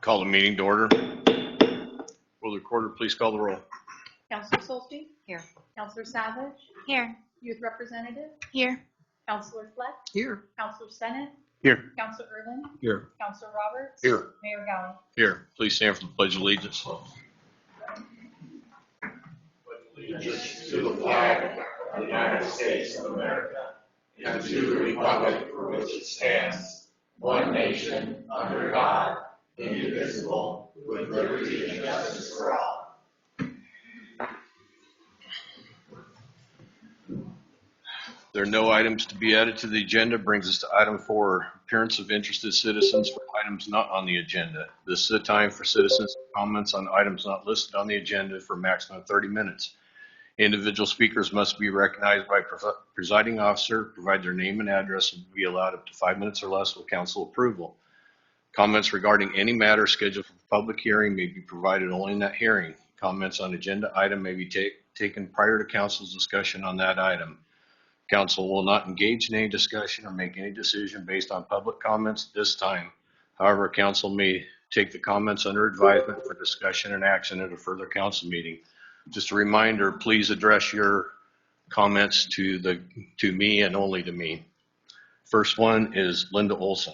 Call the meeting to order. Will the recorder please call the roll? Councilor Solstein? Here. Councilor Savage? Here. Youth Representative? Here. Councilor Fleck? Here. Councilor Sennett? Here. Councilor Ervin? Here. Councilor Roberts? Here. Mayor Gowdy? Here. Please stand for the Pledge of Allegiance. Allegiance to the flag of the United States of America and to the republic for which it stands, one nation, under God, indivisible, with liberty and justice for all. There are no items to be added to the agenda. Brings us to item 4, appearance of interested citizens for items not on the agenda. This is a time for citizens' comments on items not listed on the agenda for a maximum of 30 minutes. Individual speakers must be recognized by presiding officer, provide their name and address, and be allowed up to 5 minutes or less with council approval. Comments regarding any matter scheduled for public hearing may be provided only in that hearing. Comments on agenda item may be taken prior to council's discussion on that item. Council will not engage in any discussion or make any decision based on public comments at this time. However, council may take the comments under advisement for discussion and action at a further council meeting. Just a reminder, please address your comments to me and only to me. First one is Linda Olson.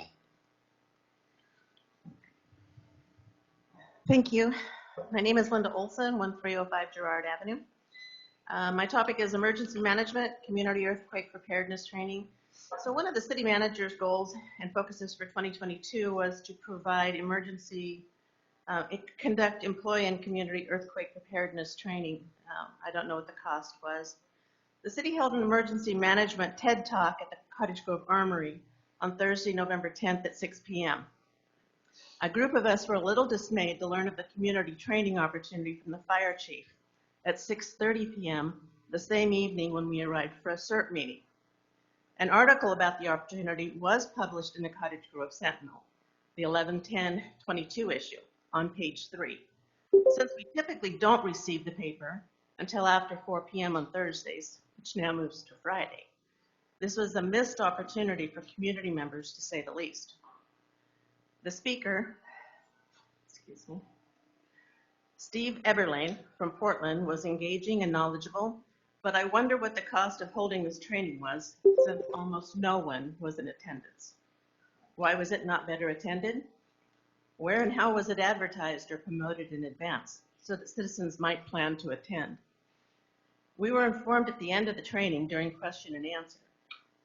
Thank you. My name is Linda Olson, 1305 Girard Avenue. My topic is emergency management, community earthquake preparedness training. So one of the city manager's goals and focuses for 2022 was to provide conduct employee and community earthquake preparedness training. I don't know what the cost was. The city held an emergency management TED Talk at the Cottage Grove Armory on Thursday, November 10th at 6 p.m. A group of us were a little dismayed to learn of the community training opportunity from the fire chief at 6:30 p.m. the same evening when we arrived for a CERT meeting. An article about the opportunity was published in the Cottage Grove Sentinel, the 11/10/22 issue, on page 3. Since we typically don't receive the paper until after 4 p.m. on Thursdays, which now moves to Friday, this was a missed opportunity for community members, to say the least. The speaker, Steve Eberlane from Portland, was engaging and knowledgeable, but I wonder what the cost of holding this training was, since almost no one was in attendance. Why was it not better attended? Where and how was it advertised or promoted in advance so that citizens might plan to attend? We were informed at the end of the training during question and answer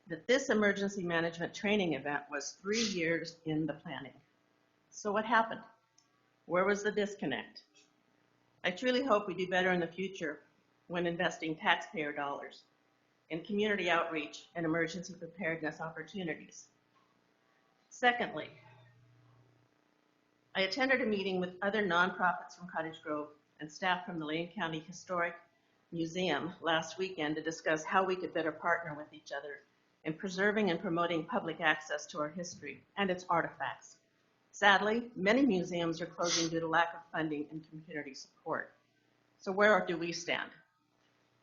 that this emergency management training event was 3 years in the planning. So what happened? Where was the disconnect? I truly hope we do better in the future when investing taxpayer dollars in community outreach and emergency preparedness opportunities. Secondly, I attended a meeting with other nonprofits from Cottage Grove and staff from the Lane County Historic Museum last weekend to discuss how we could better partner with each other in preserving and promoting public access to our history and its artifacts. Sadly, many museums are closing due to lack of funding and community support. So where do we stand?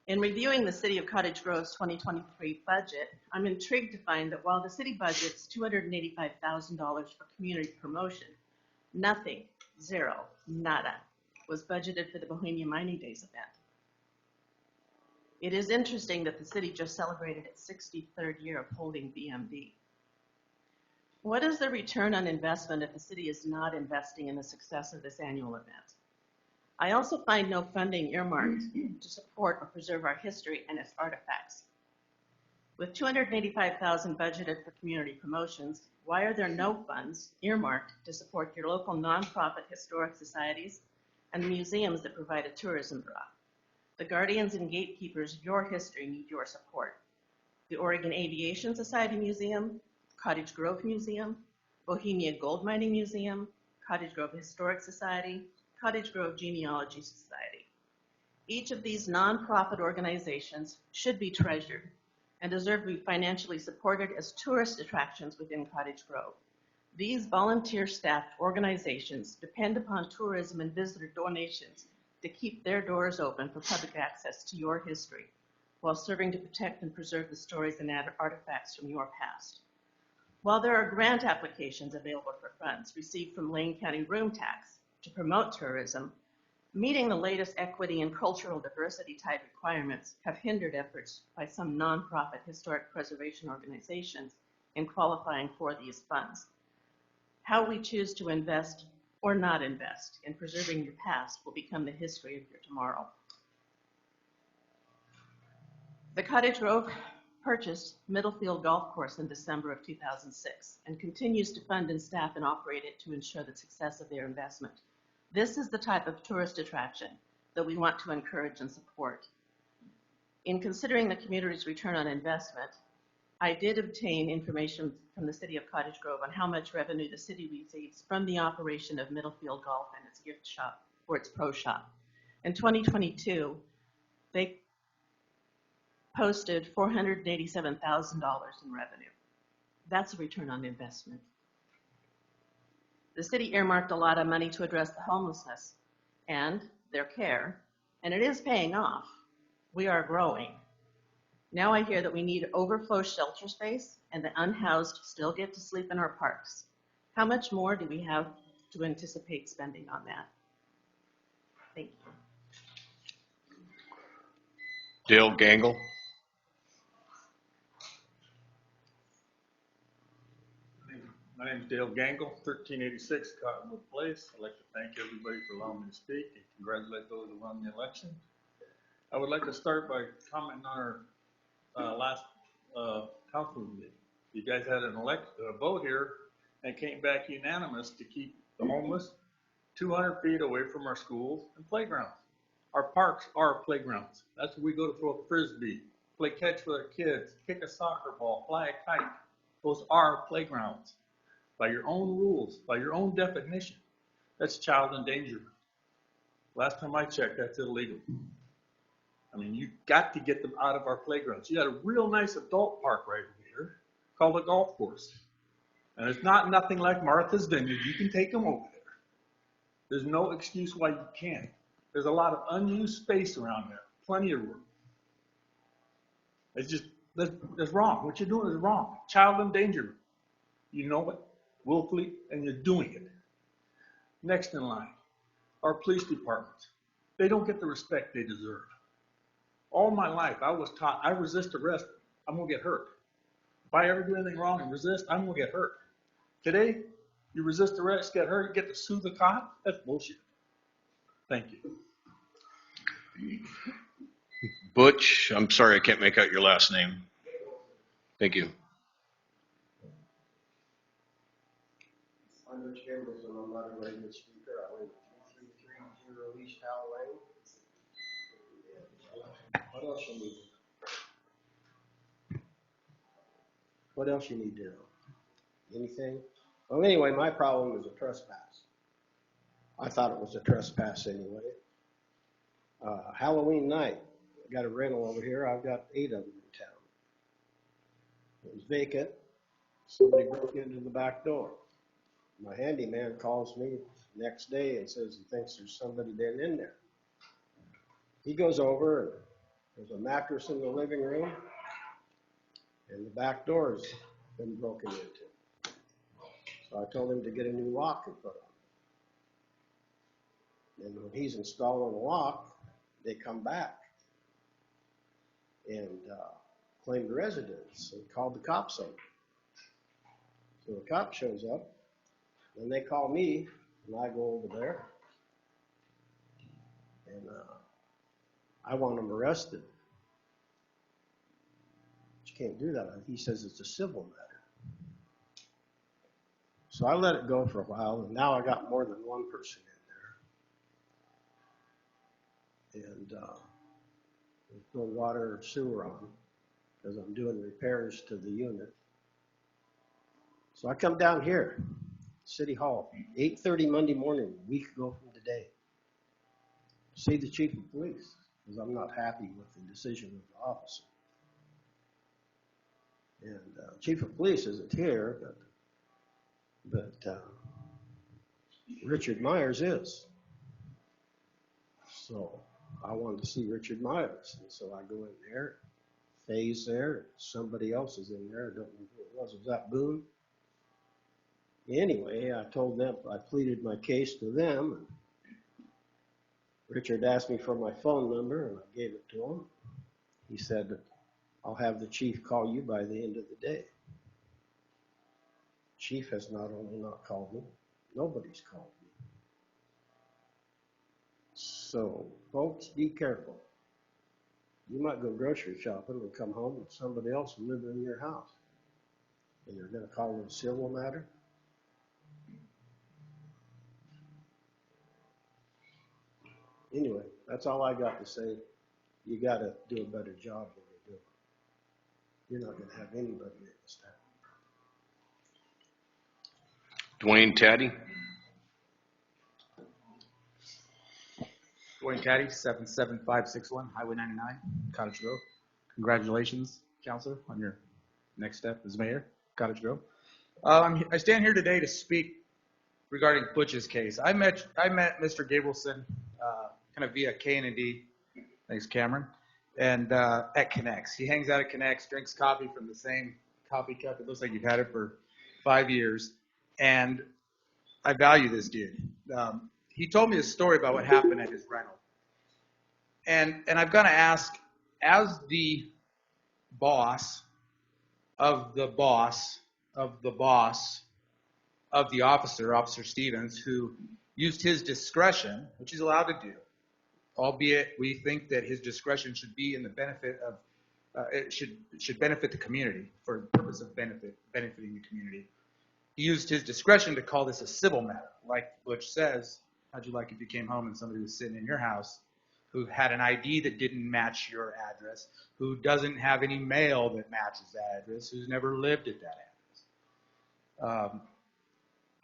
In reviewing the City of Cottage Grove's 2023 budget, I'm intrigued to find that while the city budgets $285,000 for community promotion, nothing, zero, nada, was budgeted for the Bohemia Mining Days event. It is interesting that the city just celebrated its 63rd year of holding BMD. What is the return on investment if the city is not investing in the success of this annual event? I also find no funding earmarked to support or preserve our history and its artifacts. With $285,000 budgeted for community promotions, why are there no funds earmarked to support your local nonprofit historic societies and the museums that provide a tourism draw? The guardians and gatekeepers of your history need your support. The Oregon Aviation Society Museum, Cottage Grove Museum, Bohemia Gold Mining Museum, Cottage Grove Historic Society, Cottage Grove Genealogy Society. Each of these nonprofit organizations should be treasured and deserve to be financially supported as tourist attractions within Cottage Grove. These volunteer-staffed organizations depend upon tourism and visitor donations to keep their doors open for public access to your history, while serving to protect and preserve the stories and artifacts from your past. While there are grant applications available for funds received from Lane County room tax to promote tourism, meeting the latest equity and cultural diversity type requirements have hindered efforts by some nonprofit historic preservation organizations in qualifying for these funds. How we choose to invest or not invest in preserving your past will become the history of your tomorrow. The Cottage Grove purchased Middlefield Golf Course in December of 2006 and continues to fund and staff and operate it to ensure the success of their investment. This is the type of tourist attraction that we want to encourage and support. In considering the community's return on investment, I did obtain information from the City of Cottage Grove on how much revenue the city receives from the operation of Middlefield Golf and its gift shop, or its pro shop. In 2022, they posted $487,000 in revenue. That's a return on investment. The city earmarked a lot of money to address the homelessness and their care, and it is paying off. We are growing. Now I hear that we need overflow shelter space and the unhoused still get to sleep in our parks. How much more do we have to anticipate spending on that? Thank you. Dale Gangle. My name is Dale Gangle, 1386 Cottonwood Place. I'd like to thank everybody for allowing me to speak and congratulate those who won the election. I would like to start by commenting on our last council meeting. You guys had a vote here and came back unanimous to keep the homeless 200 feet away from our schools and playgrounds. Our parks are playgrounds. That's where we go to throw a frisbee, play catch with our kids, kick a soccer ball, fly a kite. Those are playgrounds. By your own rules, by your own definition, that's child endangerment. Last time I checked, that's illegal. I mean, you got to get them out of our playgrounds. You got a real nice adult park right over here called a golf course. And it's not nothing like Martha's Vineyard. You can take them over there. There's no excuse why you can't. There's a lot of unused space around there, plenty of room. It's just, that's wrong. What you're doing is wrong. Child endangerment. You know it willfully, and you're doing it. Next in line, our police departments. They don't get the respect they deserve. All my life, I was taught, I resist arrest, I'm gonna get hurt. If I ever do anything wrong and resist, I'm gonna get hurt. Today, you resist arrest, get hurt, you get to sue the cop? That's bullshit. Thank you. Butch, I'm sorry I can't make out your last name. Thank you. I'm Rich Gambles, and I'm not a regular speaker. I live at 3330 East Howell Lane. What else you need? What else you need to know? Anything? Well, anyway, my problem is a trespass. I thought it was a trespass anyway. Halloween night, I got a rental over here. I've got 8 of them in town. It was vacant. Somebody broke into the back door. My handyman calls me next day and says he thinks there's somebody been in there. He goes over and there's a mattress in the living room and the back door's been broken into. So I told him to get a new lock and put on. And when he's installing the lock, they come back and claimed residence and called the cops over. So the cop shows up. Then they call me, and I go over there, and I want them arrested. But you can't do that. He says it's a civil matter. So I let it go for a while, and now I got more than one person in there. And there's no water or sewer on because I'm doing repairs to the unit. So I come down here. City Hall, 8:30 Monday morning, a week ago from today. See the chief of police, because I'm not happy with the decision of the officer. And chief of police isn't here, but Richard Myers is. So I wanted to see Richard Myers, and so I go in there. Faye's there. Somebody else is in there. I don't know who it was. Was that Boone? Anyway, I told them, I pleaded my case to them. And Richard asked me for my phone number, and I gave it to him. He said, I'll have the chief call you by the end of the day. Chief has not only not called me, nobody's called me. So, folks, be careful. You might go grocery shopping and come home with somebody else living in your house. And you're going to call it a civil matter? Anyway, that's all I got to say. You got to do a better job than you do. You're not going to have anybody in this town. Dwayne Taddy. Dwayne Caddy, 77561 Highway 99, Cottage Grove. Congratulations, Counselor, on your next step as mayor, Cottage Grove. I stand here today to speak regarding Butch's case. I met Mr. Gabrielson kind of via K&D, thanks Cameron, and at Connects. He hangs out at Connects, drinks coffee from the same coffee cup. It looks like you've had it for 5 years, and I value this dude. He told me a story about what happened at his rental. And I've got to ask, as the boss of the boss of the boss of the officer, Officer Stevens, who used his discretion, which he's allowed to do, albeit we think that his discretion should be in the benefit of, it should benefit the community for the purpose of benefiting the community. He used his discretion to call this a civil matter. Like Butch says, how'd you like if you came home and somebody was sitting in your house who had an ID that didn't match your address, who doesn't have any mail that matches that address, who's never lived at that address.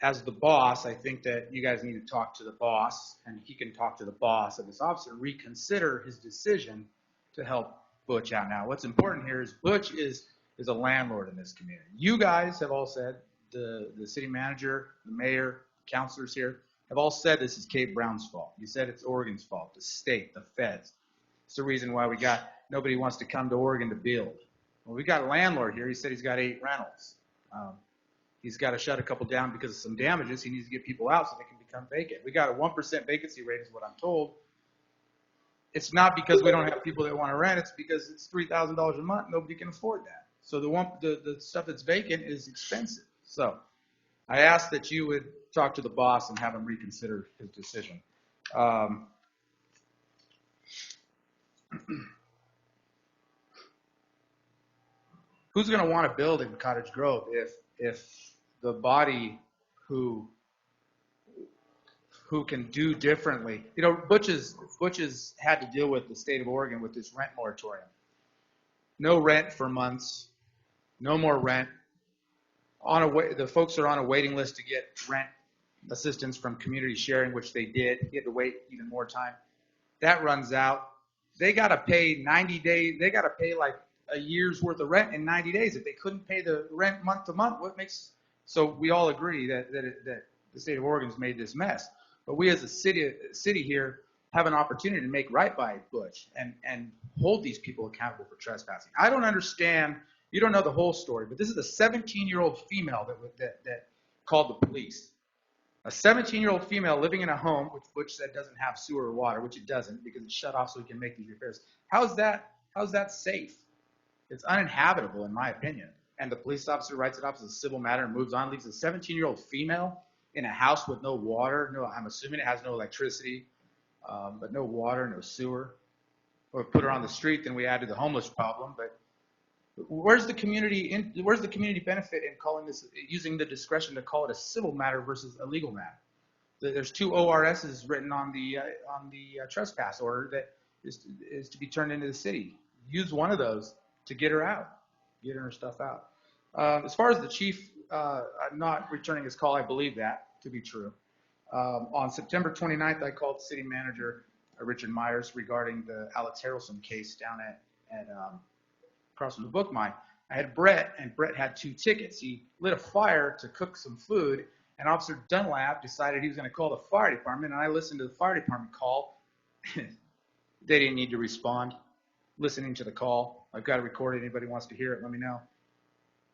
As the boss, I think that you guys need to talk to the boss, and he can talk to the boss of this officer, reconsider his decision to help Butch out. Now, what's important here is Butch is a landlord in this community. You guys have all said, the city manager, the mayor, councilors here, have all said this is Cape Brown's fault. You said it's Oregon's fault, the state, the feds. It's the reason why nobody wants to come to Oregon to build. Well, we got a landlord here. He said he's got 8 rentals. He's got to shut a couple down because of some damages. He needs to get people out so they can become vacant. We got a 1% vacancy rate is what I'm told. It's not because we don't have people that want to rent. It's because it's $3,000 a month. Nobody can afford that. So the stuff that's vacant is expensive. So I ask that you would talk to the boss and have him reconsider his decision. Who's going to want to build in Cottage Grove if the body who can do differently? You know, Butch's had to deal with the state of Oregon with this rent moratorium. No rent for months, no more rent. The folks are on a waiting list to get rent assistance from community sharing, which they did. He had to wait even more time. That runs out. They got to pay 90 days. They got to pay like a year's worth of rent in 90 days. If they couldn't pay the rent month to month, so we all agree that the state of Oregon's made this mess. But we as a city here have an opportunity to make right by Butch and hold these people accountable for trespassing. I don't understand. You don't know the whole story, but this is a 17-year-old female that called the police. A 17-year-old female living in a home, which Butch said doesn't have sewer or water, which it doesn't because it's shut off so he can make these repairs. How's that safe? It's uninhabitable, in my opinion. And the police officer writes it off as a civil matter and moves on, leaves a 17-year-old female in a house with no water. No, I'm assuming it has no electricity, but no water, no sewer. Or put her on the street, then we add to the homeless problem. But where's the community benefit in calling this, using the discretion to call it a civil matter versus a legal matter? There's 2 ORSs written on the trespass order that is to be turned into the city. Use one of those to get her out, get her stuff out. As far as the chief not returning his call, I believe that to be true. On September 29th, I called city manager Richard Myers regarding the Alex Harrelson case down at across from the book mine. I had Brett, and Brett had 2 tickets. He lit a fire to cook some food, and Officer Dunlap decided he was going to call the fire department, and I listened to the fire department call. They didn't need to respond. Listening to the call. I've got it recorded. Anybody wants to hear it, let me know.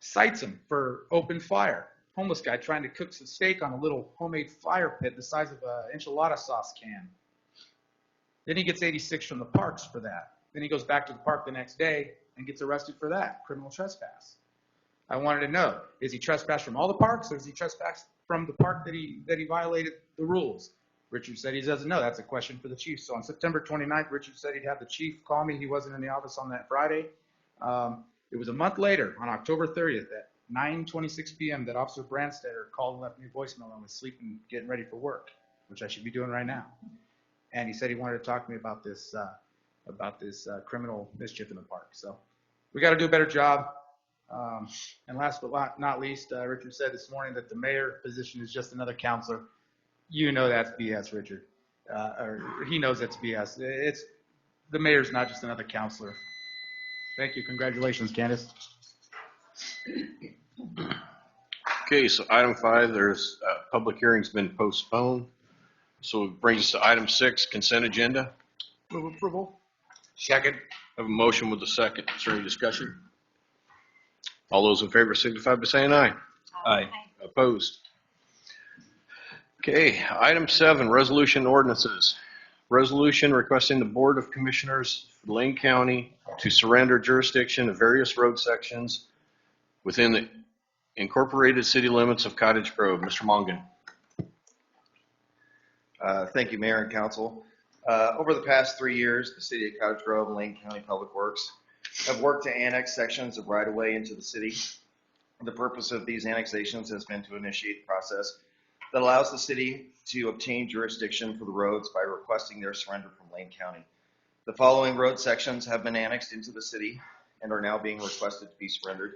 Cites him for open fire. homeless guy trying to cook some steak on a little homemade fire pit the size of an enchilada sauce can. Then he gets 86 from the parks for that. Then he goes back to the park the next day and gets arrested for that, criminal trespass. I wanted to know, is he trespassed from all the parks, or is he trespassed from the park that he violated the rules? Richard said he doesn't know. That's a question for the chief. So on September 29th, Richard said he'd have the chief call me. He wasn't in the office on that Friday. It was a month later, on October 30th, at 9:26 p.m., that Officer Brandstetter called and left me a voicemail. I was sleeping, getting ready for work, which I should be doing right now. And he said he wanted to talk to me about this criminal mischief in the park. So we got to do a better job. And last but not least, Richard said this morning that the mayor position is just another counselor. You know that's BS, Richard. Or he knows that's BS. The mayor's not just another counselor. Thank you. Congratulations, Candace. Okay, so item 5, there's public hearing's been postponed. So it brings us to item 6, consent agenda. Move approval. Second. I have a motion with a second. Is there any discussion? All those in favor signify by saying aye. Aye. Opposed? Okay, item 7, resolution ordinances. Resolution requesting the Board of Commissioners for Lane County to surrender jurisdiction of various road sections within the incorporated city limits of Cottage Grove. Mr. Mongan. Thank you, Mayor and Council. Over the past 3 years, the City of Cottage Grove and Lane County Public Works have worked to annex sections of right-of-way into the city. The purpose of these annexations has been to initiate a process that allows the city to obtain jurisdiction for the roads by requesting their surrender from Lane County. The following road sections have been annexed into the city and are now being requested to be surrendered.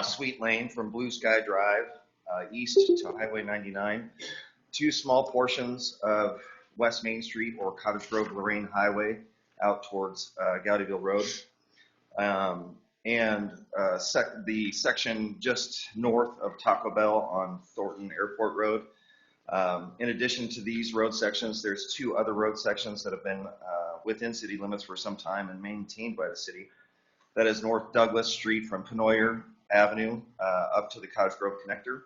Sweet Lane from Blue Sky Drive east to Highway 99. 2 small portions of West Main Street or Cottage Grove Lorraine Highway out towards Gowdyville Road. The section just north of Taco Bell on Thornton Airport Road. In addition to these road sections, there's 2 other road sections that have been within city limits for some time and maintained by the city. That is North Douglas Street from Penoyer Avenue up to the Cottage Grove Connector,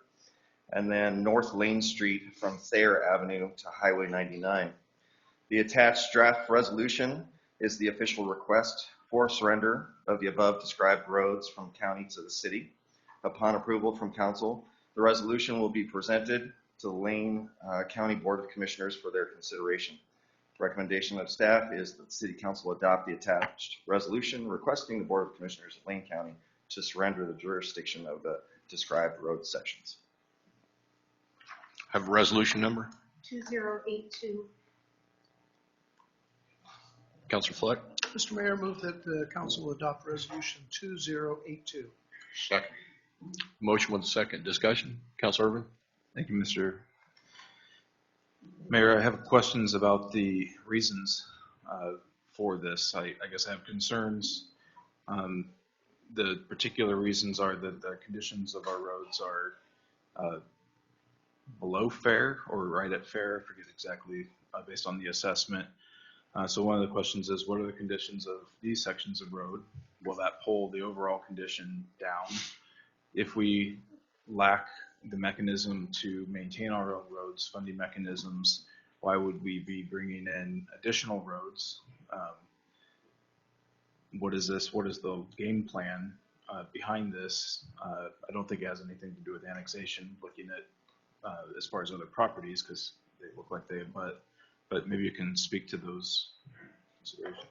and then North Lane Street from Thayer Avenue to Highway 99. The attached draft resolution is the official request for surrender of the above described roads from county to the city. Upon approval from council, the resolution will be presented to the Lane County Board of Commissioners for their consideration. Recommendation of staff is that the City Council adopt the attached resolution requesting the Board of Commissioners of Lane County to surrender the jurisdiction of the described road sections. Have a resolution number? 2082. Councilor Fleck. Mr. Mayor, move that the council adopt resolution 2082. Second. Motion with a second. Discussion. Councilor Irvin. Thank you, Mr. Mayor. I have questions about the reasons for this. I guess I have concerns. The particular reasons are that the conditions of our roads are below fair or right at fair. I forget exactly based on the assessment. So one of the questions is, what are the conditions of these sections of road? Will that pull the overall condition down? If we lack the mechanism to maintain our own roads, funding mechanisms, why would we be bringing in additional roads? What is this? What is the game plan behind this? I don't think it has anything to do with annexation, looking at as far as other properties, because they look like they abut. But maybe you can speak to those considerations.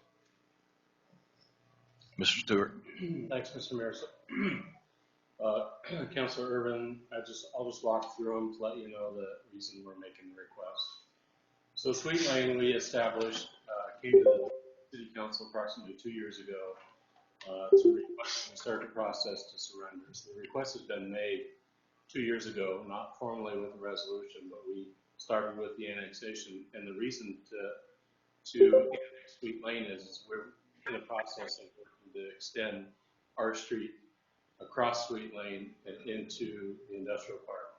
Mr. Stewart. Thanks, Mr. Mayor. Councilor Irvin, I'll just walk through them to let you know the reason we're making the request. So Sweet Lane, we established, came to the City Council approximately 2 years ago to request and start the process to surrender. So the request has been made 2 years ago, not formally with a resolution, but we started with the annexation. And the reason to annex Sweet Lane is we're in the process of working to extend our street across Sweet Lane and into the industrial park.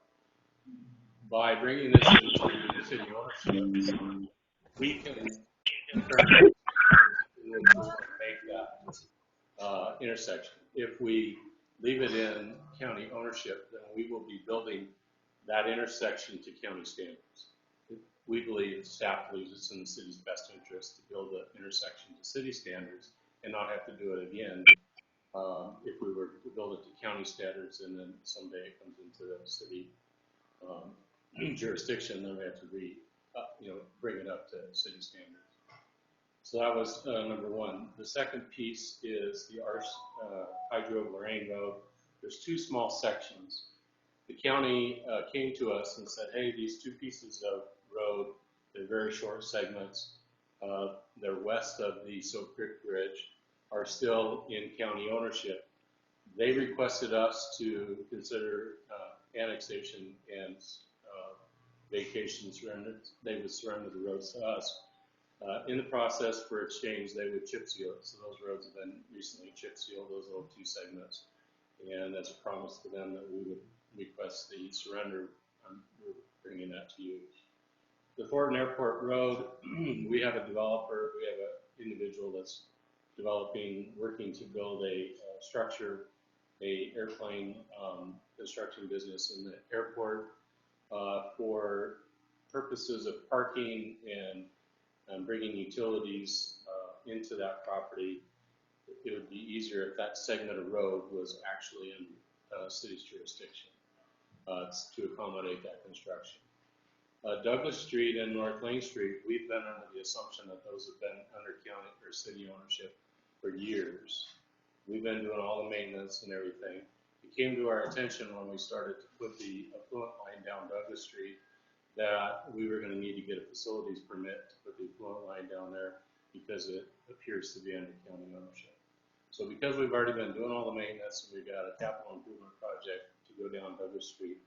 By bringing this into city ownership, we can in turn make that intersection. If we leave it in county ownership, then and we will be building that intersection to county standards. We believe, staff believes it's in the city's best interest to build the intersection to city standards and not have to do it again. If we were to build it to county standards and then someday it comes into the city jurisdiction, then we have to bring it up to city standards. So that was number one. The second piece is the Hydro-Lorraine Road. There's two small sections. The county came to us and said, hey, these two pieces of road, they're very short segments. They're west of the Soap Creek Bridge, are still in county ownership. They requested us to consider annexation and vacation surrender. They would surrender the roads to us. In the process for exchange, they would chip seal it. So those roads have been recently chip sealed, those little two segments. And as a promise to them that we would request the surrender, we're bringing that to you. The Thornton Airport Road, we have a developer, we have an individual that's working to build a structure, a airplane construction business in the airport for purposes of parking and bringing utilities into that property. It would be easier if that segment of road was actually in city's jurisdiction to accommodate that construction. Douglas Street and North Lane Street, we've been under the assumption that those have been under county or city ownership for years. We've been doing all the maintenance and everything. It came to our attention when we started to put the affluent line down Douglas Street that we were going to need to get a facilities permit to put the affluent line down there because it appears to be under county ownership. So because we've already been doing all the maintenance and we've got a capital improvement project to go down Douglas Street,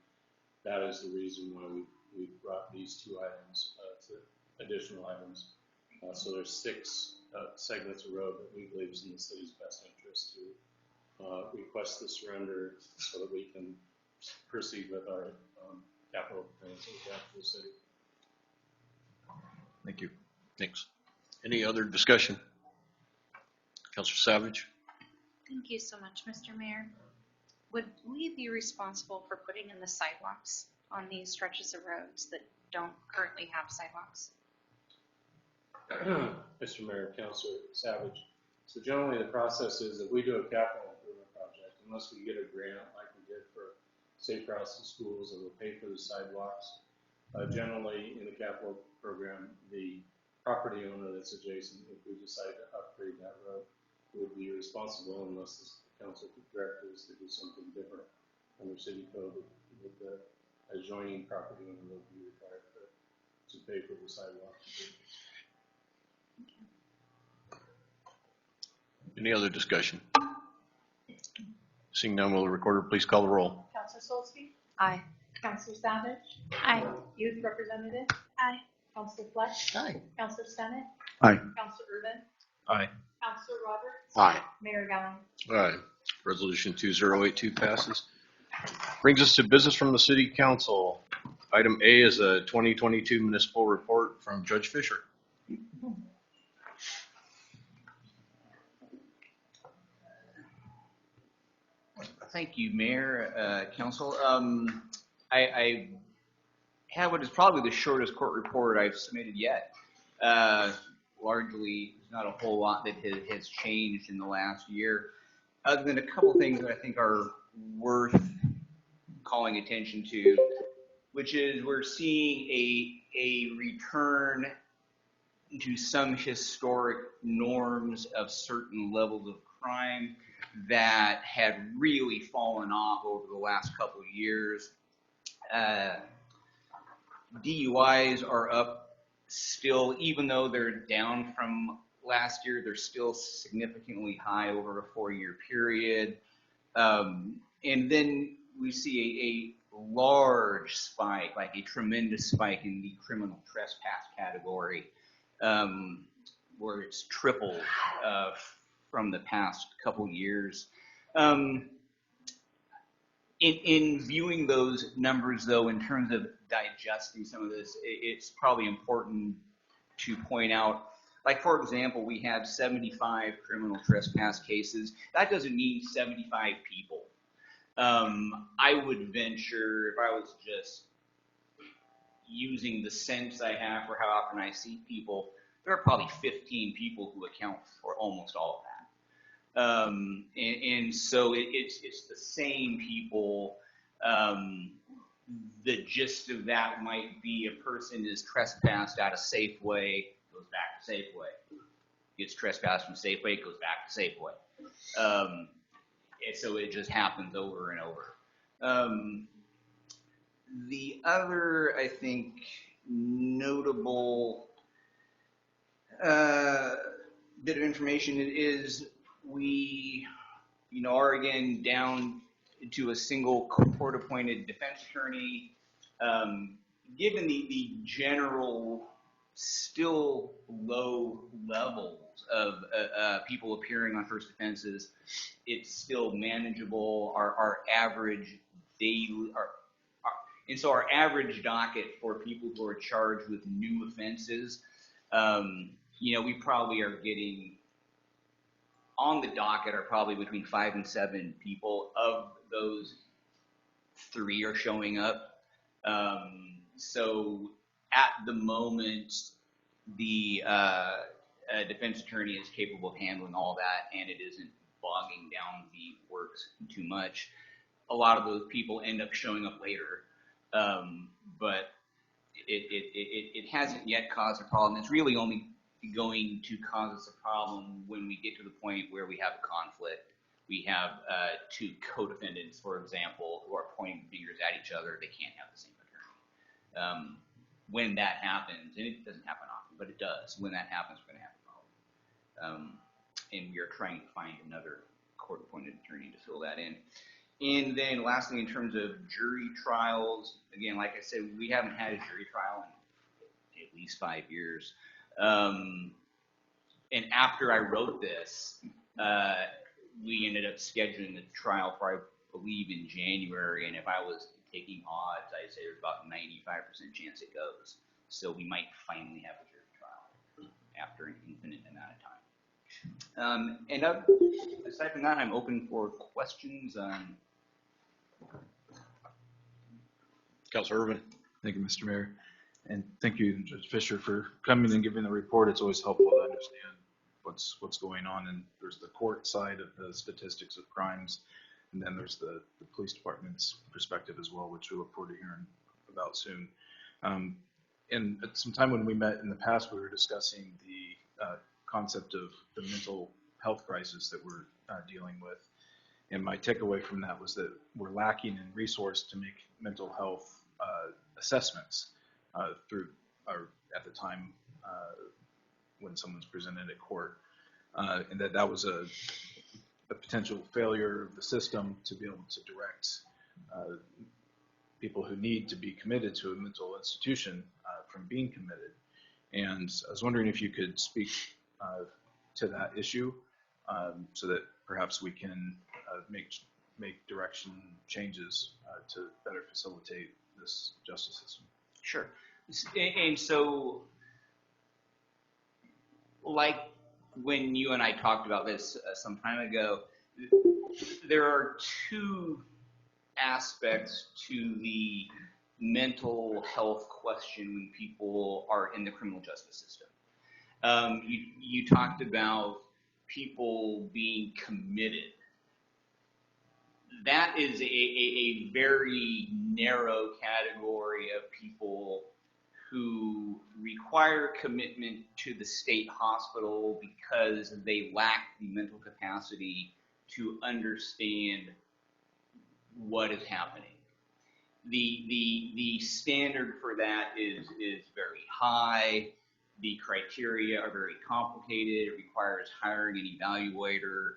that is the reason why we brought these two items to additional items. So there's 6 segments of road that we believe is in the city's best interest to request the surrender so that we can proceed with our capital plans that we have for the city. Thank you. Thanks. Any other discussion? Councilor Savage? Thank you so much, Mr. Mayor. Would we be responsible for putting in the sidewalks on these stretches of roads that don't currently have sidewalks? Mr. Mayor, Councilor Savage. So generally the process is if we do a capital improvement project, unless we get a grant like we did for Safe Routes to Schools that will pay for the sidewalks, generally in the capital program, the property owner that's adjacent, if we decide to upgrade that road, would be responsible unless the council directors to do something different under city code with the adjoining property owner would be required to pay for the sidewalk. Any other discussion? Seeing none, will the recorder please call the roll? Counselor Solsky? Aye. Counselor Savage? Aye. Youth Representative? Aye. Counselor Fletch? Aye. Counselor Stennett? Aye. Counselor Urban? Aye. Counselor Roberts? Aye. Mayor Gallen? All right. Resolution 2082 passes. Brings us to business from the City Council. Item A is a 2022 municipal report from Judge Fisher. Thank you, Mayor, Council. I have what is probably the shortest court report I've submitted yet. Largely, there's not a whole lot that has changed in the last year, other than a couple things that I think are worth calling attention to, which is we're seeing a return to some historic norms of certain levels of crime that had really fallen off over the last couple of years. DUIs are up still, even though they're down from last year, they're still significantly high over a 4-year period. And then we see a large spike, like a tremendous spike in the criminal trespass category, where it's tripled from the past couple years. In viewing those numbers, though, in terms of digesting some of this, it's probably important to point out, like, for example, we have 75 criminal trespass cases. That doesn't mean 75 people. I would venture, if I was just using the sense I have for how often I see people, there are probably 15 people who account for almost all of that. And so it's the same people. The gist of that might be a person is trespassed out of Safeway, goes back to Safeway. Gets trespassed from Safeway, goes back to Safeway. And so it just happens over and over. The other, I think, notable bit of information is we, are again down to a single court-appointed defense attorney. Given the general still low levels of people appearing on first offenses, it's still manageable. Our average daily, and so our average docket for people who are charged with new offenses, we probably are getting on the docket are probably between 5 and 7 people. Of those, 3 are showing up. So at the moment, the defense attorney is capable of handling all that, and it isn't bogging down the works too much. A lot of those people end up showing up later, but it hasn't yet caused a problem. It's really only going to cause us a problem when we get to the point where we have a conflict. We have 2 co-defendants, for example, who are pointing fingers at each other. They can't have the same attorney. When that happens, and it doesn't happen often, but it does. When that happens, we're going to have a problem. And we are trying to find another court-appointed attorney to fill that in. And then lastly, in terms of jury trials, again, like I said, we haven't had a jury trial in at least 5 years. And after I wrote this, we ended up scheduling the trial for, I believe, in January. And if I was taking odds, I'd say there's about a 95% chance it goes. So we might finally have a jury trial after an infinite amount of time. And aside from that, I'm open for questions. Councilor Irvin. Thank you, Mr. Mayor. And thank you, Judge Fisher, for coming and giving the report. It's always helpful to understand what's going on. And there's the court side of the statistics of crimes, and then there's the police department's perspective as well, which we look forward to hearing about soon. And at some time when we met in the past, we were discussing the concept of the mental health crisis that we're dealing with. And my takeaway from that was that we're lacking in resource to make mental health assessments through, or at the time when someone's presented at court, and that was a potential failure of the system to be able to direct people who need to be committed to a mental institution from being committed. And I was wondering if you could speak to that issue so that perhaps we can make direction changes to better facilitate this justice system. Sure. And so, like when you and I talked about this some time ago, there are 2 aspects to the mental health question when people are in the criminal justice system. You talked about people being committed. That is a very narrow category of people who require commitment to the state hospital because they lack the mental capacity to understand what is happening. The standard for that is very high. The criteria are very complicated. It requires hiring an evaluator.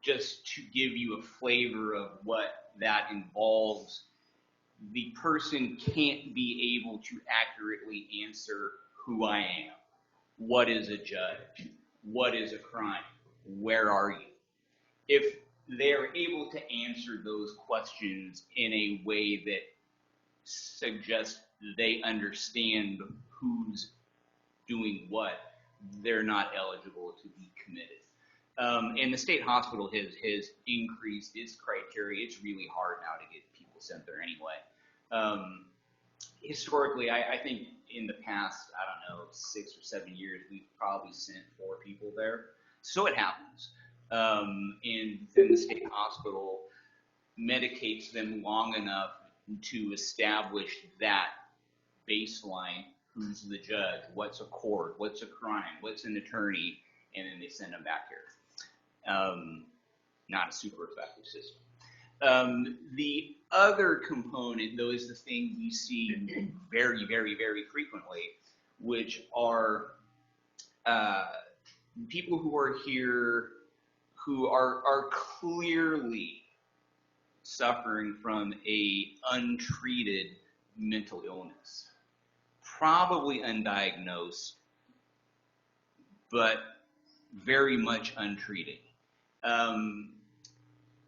Just to give you a flavor of what that involves, the person can't be able to accurately answer who I am. What is a judge? What is a crime? Where are you? If they're able to answer those questions in a way that suggests they understand who's doing what, they're not eligible to be committed. And the state hospital has increased its criteria. It's really hard now to get people sent there anyway. Historically, I think in the past, I don't know, 6 or 7 years, we've probably sent 4 people there. So it happens. And then the state hospital medicates them long enough to establish that baseline. Who's the judge? What's a court? What's a crime? What's an attorney? And then they send them back here. Not a super effective system. The other component, though, is the thing we see very, very, very frequently, which are people who are here who are clearly suffering from a untreated mental illness, probably undiagnosed, but very much untreated. And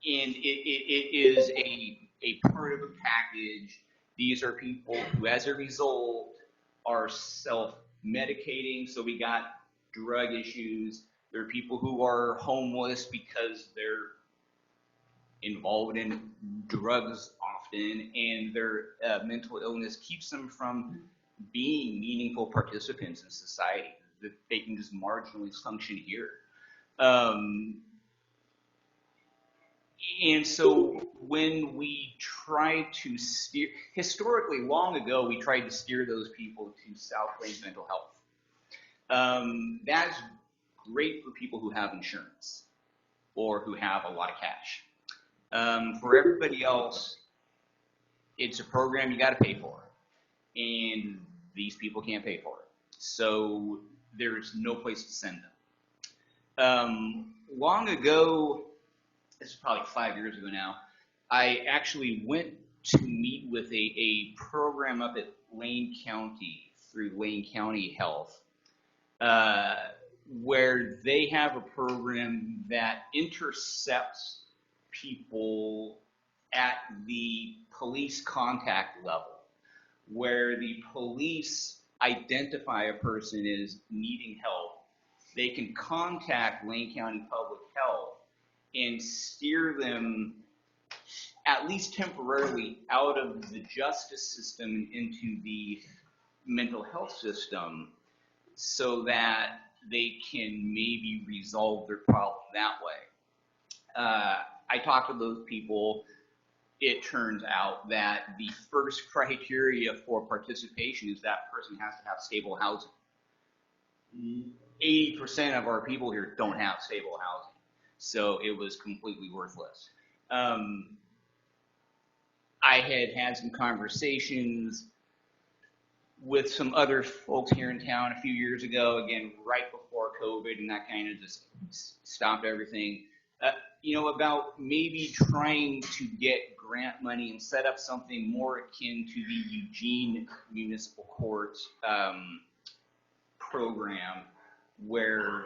it is a part of a package. These are people who, as a result, are self-medicating. So we got drug issues. There are people who are homeless because they're involved in drugs often, and their mental illness keeps them from being meaningful participants in society, that they can just marginally function here. And so when we try to steer, historically, long ago, we tried to steer those people to South Plains Mental Health. That's great for people who have insurance or who have a lot of cash. For everybody else, it's a program you got to pay for, and these people can't pay for it. So there's no place to send them. Long ago, this is probably 5 years ago now, I actually went to meet with a program up at Lane County through Lane County Health, where they have a program that intercepts people at the police contact level, where the police identify a person as needing help. They can contact Lane County Public Health and steer them, at least temporarily, out of the justice system and into the mental health system, so that they can maybe resolve their problem that way. I talked to those people. It turns out that the first criteria for participation is that person has to have stable housing. 80% of our people here don't have stable housing. So it was completely worthless. I had some conversations with some other folks here in town a few years ago, again, right before COVID, and that kind of just stopped everything. About maybe trying to get grant money and set up something more akin to the Eugene Municipal Court program, where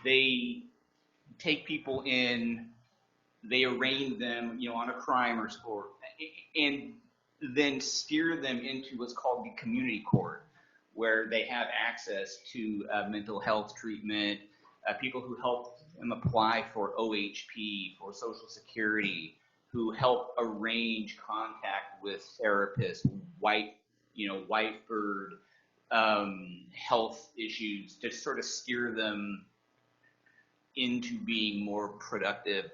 they take people in, they arraign them, on a crime or sport, and then steer them into what's called the community court, where they have access to mental health treatment, people who help them apply for OHP, for Social Security, who help arrange contact with therapists, Whiteford, health issues, to sort of steer them into being more productive.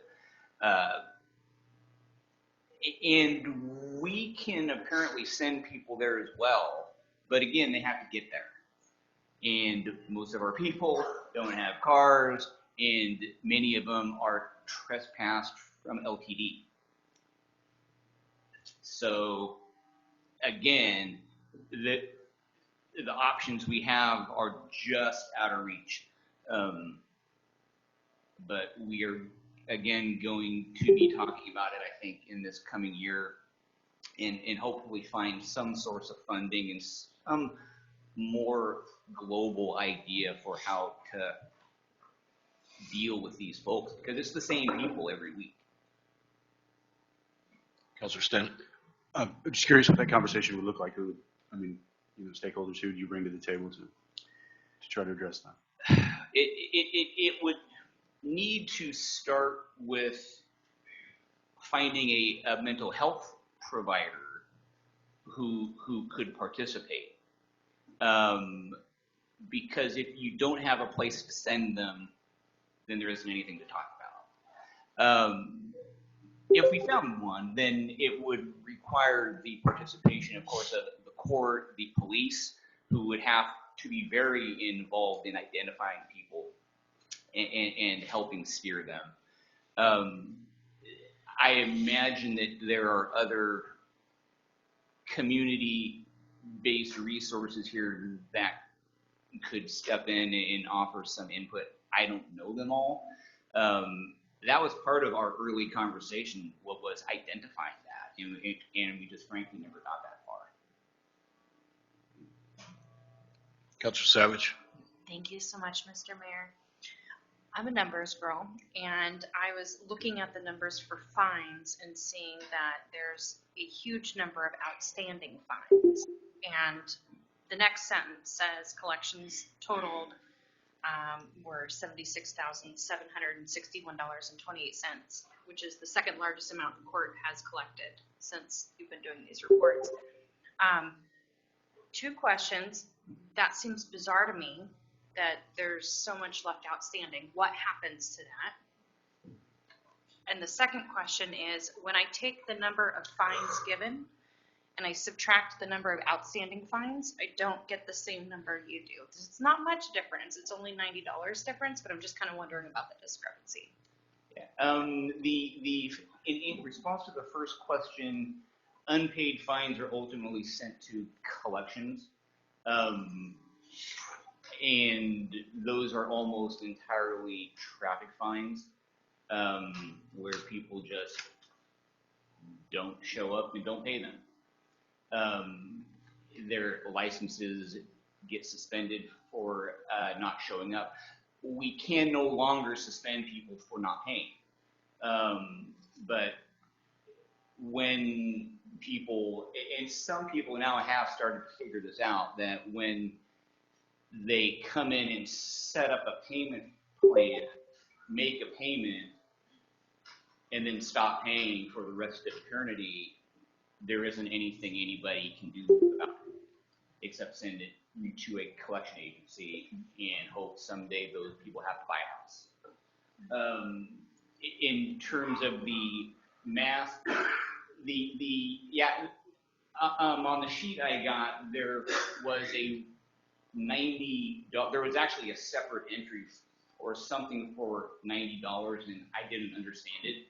And we can apparently send people there as well, but again, they have to get there. And most of our people don't have cars, and many of them are trespassed from LTD. So again, the options we have are just out of reach. But we are, again, going to be talking about it, I think, in this coming year, and hopefully find some source of funding and some more global idea for how to deal with these folks, because it's the same people every week. Councilor Stent. I'm just curious what that conversation would look like. Stakeholders, who would you bring to the table to try to address that? It would need to start with finding a mental health provider who could participate. Because if you don't have a place to send them, then there isn't anything to talk about. If we found one, then it would require the participation, of course, of the court, the police, who would have to be very involved in identifying people and helping steer them. I imagine that there are other community-based resources here that could step in and offer some input. I don't know them all. That was part of our early conversation, what was identifying that, and we just frankly never got that far. Councilor Savage. Thank you so much, Mr. Mayor. I'm a numbers girl, and I was looking at the numbers for fines and seeing that there's a huge number of outstanding fines. And the next sentence says collections totaled were $76,761.28, which is the second largest amount the court has collected since you've been doing these reports. Two questions. That seems bizarre to me that there's so much left outstanding. What happens to that? And the second question is, when I take the number of fines given and I subtract the number of outstanding fines, I don't get the same number you do. It's not much difference. It's only $90 difference, but I'm just kind of wondering about the discrepancy. Yeah. In response to the first question, unpaid fines are ultimately sent to collections. And those are almost entirely traffic fines, where people just don't show up and don't pay them. Their licenses get suspended for not showing up. We can no longer suspend people for not paying. But when people, and some people now have started to figure this out, that when they come in and set up a payment plan, make a payment, and then stop paying for the rest of eternity, there isn't anything anybody can do about it except send it to a collection agency and hope someday those people have to buy a house. In terms of the math, on the sheet I got, there was there was actually a separate entry or something for $90, and I didn't understand it.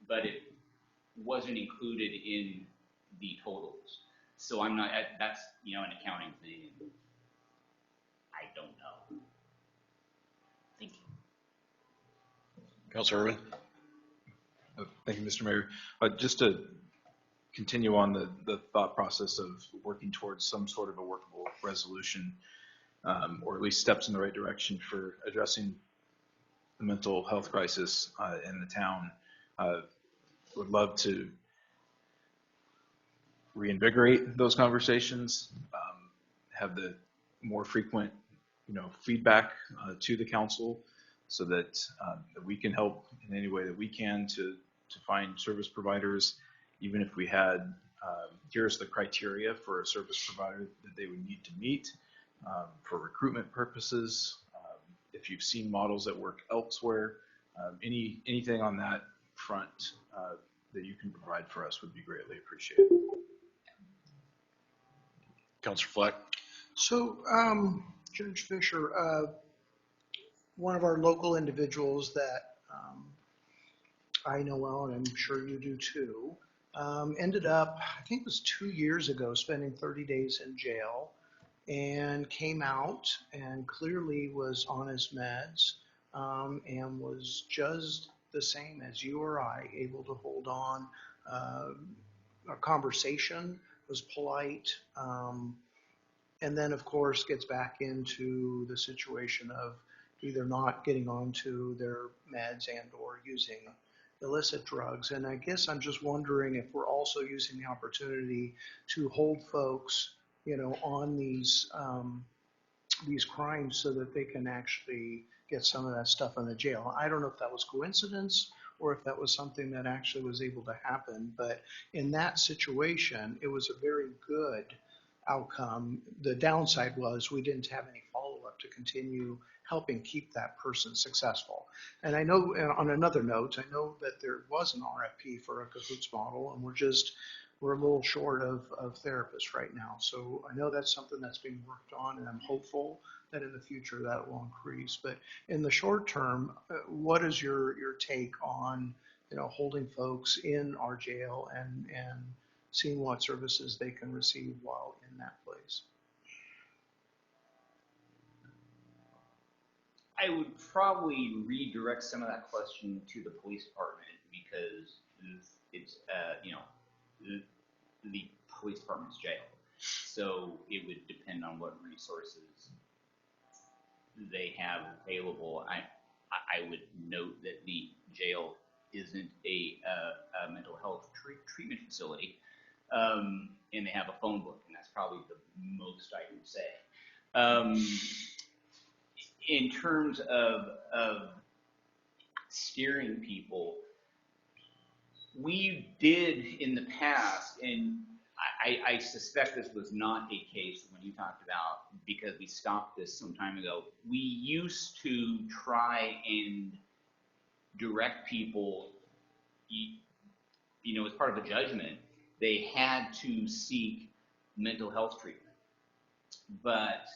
But it wasn't included in the totals. So I'm not, that's, an accounting thing. I don't know. Thank you. Councilor Irwin. Thank you, Mr. Mayor. Just to continue on the thought process of working towards some sort of a workable resolution, or at least steps in the right direction for addressing the mental health crisis in the town. Would love to reinvigorate those conversations, have the more frequent, feedback to the council, so that we can help in any way that we can to find service providers. Even if we had, here's the criteria for a service provider that they would need to meet for recruitment purposes. If you've seen models that work elsewhere, anything on that front that you can provide for us would be greatly appreciated. Councilor Fleck. So, Judge Fisher, one of our local individuals that I know well, and I'm sure you do too, ended up, I think it was 2 years ago, spending 30 days in jail, and came out and clearly was on his meds, and was just the same as you or I, able to hold on. A conversation, was polite, and then of course gets back into the situation of either not getting onto their meds and or using illicit drugs. And I guess I'm just wondering if we're also using the opportunity to hold folks, on these crimes so that they can actually get some of that stuff in the jail. I don't know if that was coincidence or if that was something that actually was able to happen, but in that situation, it was a very good outcome. The downside was we didn't have any follow-up to continue helping keep that person successful. And I know, on another note, I know that there was an RFP for a cahoots model, and we're a little short of therapists right now. So I know that's something that's being worked on, and I'm hopeful that in the future that will increase. But in the short term, what is your take on, holding folks in our jail and seeing what services they can receive while in that place? I would probably redirect some of that question to the police department because it's the police department's jail. So it would depend on what resources they have available. I would note that the jail isn't a mental health treatment facility, and they have a phone book, and that's probably the most I would say. In terms of steering people, we did in the past, and I suspect this was not a case when you talked about, because we stopped this some time ago, we used to try and direct people, as part of a judgment, they had to seek mental health treatment. But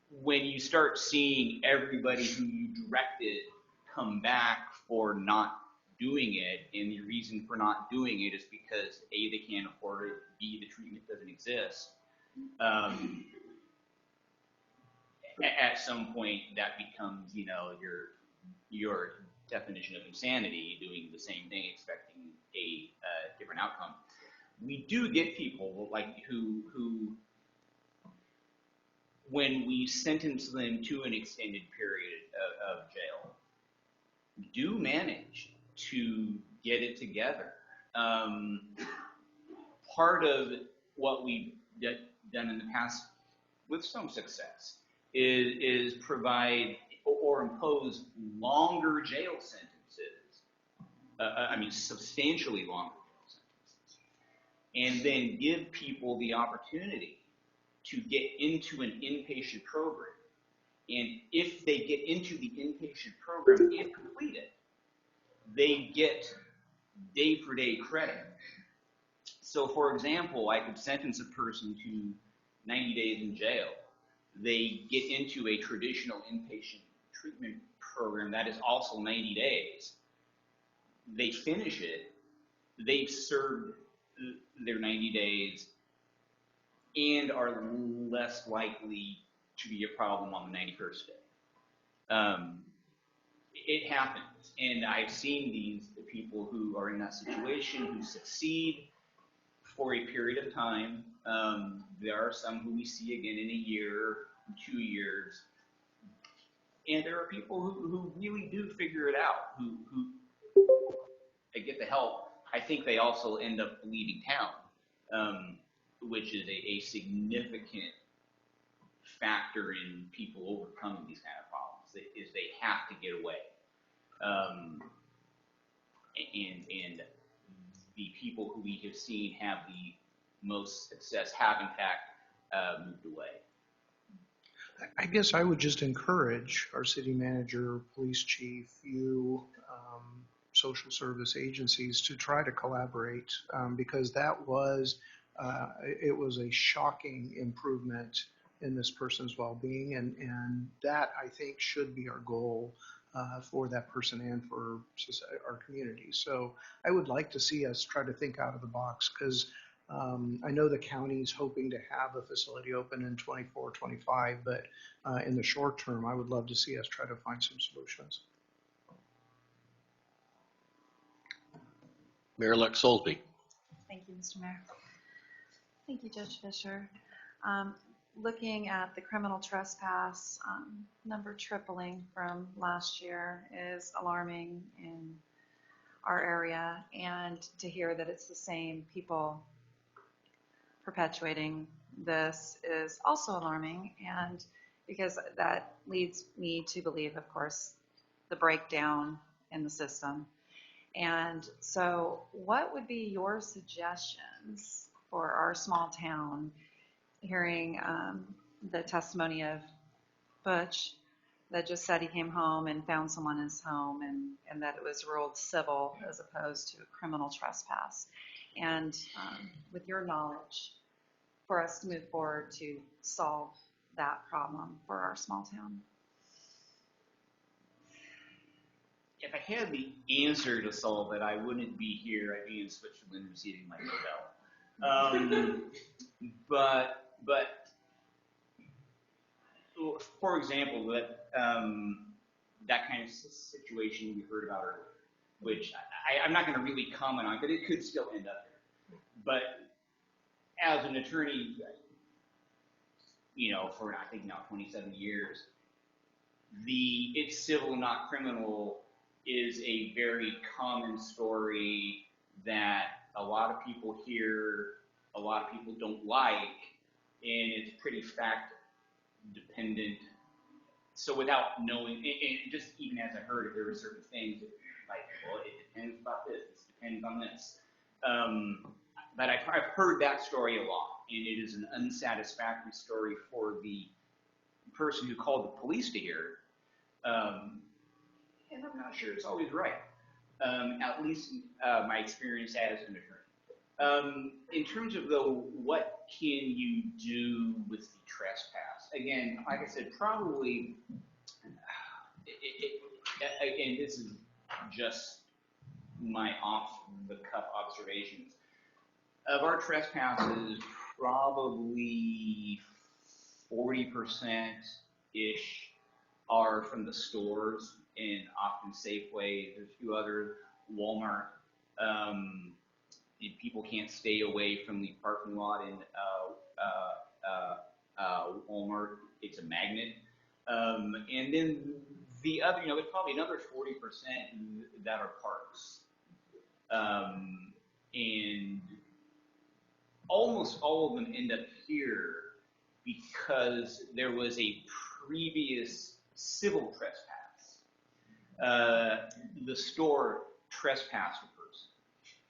when you start seeing everybody who you directed come back for not doing it, and the reason for not doing it is because A, they can't afford it, B, the treatment doesn't exist, at some point that becomes, your definition of insanity, doing the same thing, expecting a different outcome. We do get people like who when we sentence them to an extended period of jail, do manage to get it together. Part of what we've done in the past with some success is provide or impose longer jail sentences, substantially longer jail sentences, and then give people the opportunity to get into an inpatient program. And if they get into the inpatient program, if completed, they get day-for-day credit. So, for example, I could sentence a person to 90 days in jail. They get into a traditional inpatient treatment program that is also 90 days. They finish it. They've served their 90 days and are less likely to be a problem on the 91st day. It happens, and I've seen the people who are in that situation who succeed for a period of time. There are some who we see again in a year, 2 years, and there are people who really do figure it out, who they get the help. I think they also end up leaving town, which is a significant factor in people overcoming these kind of problems, is they have to get away. And the people who we have seen have the most success have, in fact, moved away. I guess I would just encourage our city manager, police chief, you, social service agencies to try to collaborate, because that was, it was a shocking improvement in this person's well-being, and that, I think, should be our goal for that person and for our community. So I would like to see us try to think out of the box, because I know the county's hoping to have a facility open in 24, 25, but in the short term, I would love to see us try to find some solutions. Mayor-elect Soulsby. Thank you, Mr. Mayor. Thank you, Judge Fisher. Looking at the criminal trespass number tripling from last year is alarming in our area, and to hear that it's the same people perpetuating this is also alarming. And because that leads me to believe, of course, the breakdown in the system. And so what would be your suggestions for our small town, hearing the testimony of Butch that just said he came home and found someone in his home, and that it was ruled civil as opposed to a criminal trespass. And with your knowledge, for us to move forward to solve that problem for our small town. If I had the answer to solve it, I wouldn't be here. I'd be in Switzerland receiving my Nobel. But for example, that kind of situation we heard about earlier, which I'm not going to really comment on, but it could still end up here. But as an attorney, for I think now 27 years, it's civil, not criminal is a very common story that a lot of people hear, a lot of people don't like, and it's pretty fact dependent. So without knowing, and just even as I heard, there were certain things like, well, it depends about this, it depends on this. But I've heard that story a lot, and it is an unsatisfactory story for the person who called the police to hear. And I'm not sure it's always right, at least my experience as an attorney. In terms of, though, what can you do with the trespass? Again, like I said, probably, and this is just my off-the-cuff observations, of our trespasses, probably 40%-ish are from the stores, and often Safeway. There's a few others, Walmart. People can't stay away from the parking lot in Walmart. It's a magnet. And then the other, there's probably another 40% that are parks. And almost all of them end up here because there was a previous civil trespass. The store trespassed a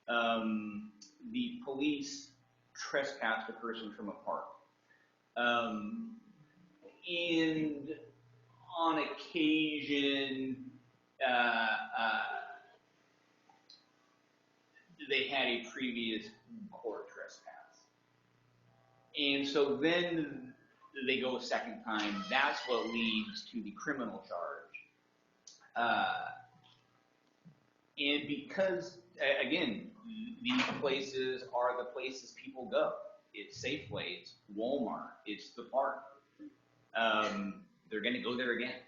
person. The police trespassed a person from a park. And on occasion, they had a previous court trespass. And so then they go a second time. That's what leads to the criminal charge. And because, again, these places are the places people go. It's Safeway, it's Walmart, it's the park. They're going to go there again.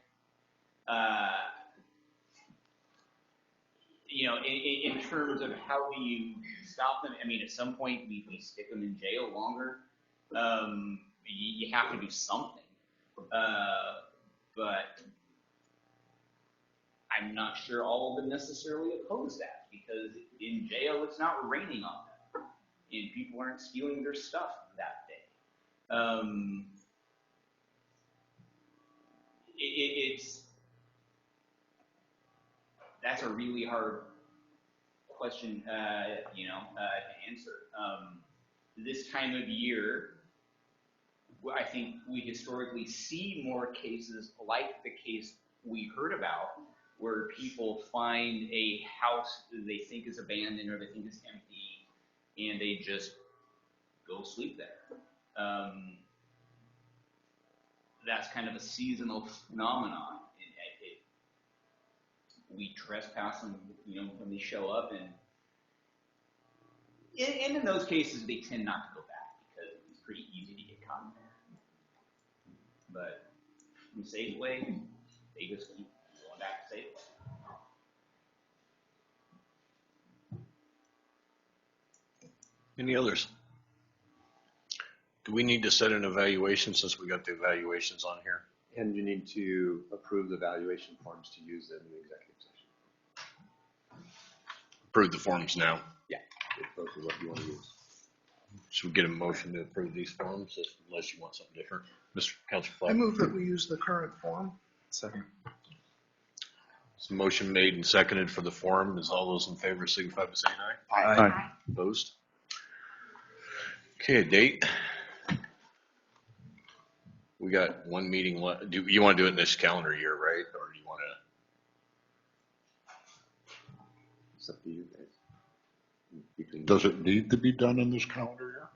In terms of how do you stop them, I mean, at some point we stick them in jail longer. You have to do something. But I'm not sure all of them necessarily oppose that, because in jail it's not raining on them, and people aren't stealing their stuff that day. That's a really hard question, to answer. This time of year, I think we historically see more cases like the case we heard about, where people find a house that they think is abandoned or they think is empty, and they just go sleep there. That's kind of a seasonal phenomenon. We trespass them, when they show up, and in those cases they tend not to go back because it's pretty easy to get caught there. But from Safeway, they just keep going back to Safeway. Any others? Do we need to set an evaluation since we got the evaluations on here? And you need to approve the valuation forms to use them in the executive session. Approve the forms now. Yeah, it's both of what you want to use. Should we get a motion to approve these forms unless you want something different? Mr. Council I Fleck. move that we use the current form. Second. It's a motion made and seconded for the forum. Is all those in favor signify by saying aye? Aye. Opposed? Okay, a date. We got one meeting left. Do you want to do it in this calendar year, right? Or do you want It's up to you guys. Between Does it need to be done in this calendar year?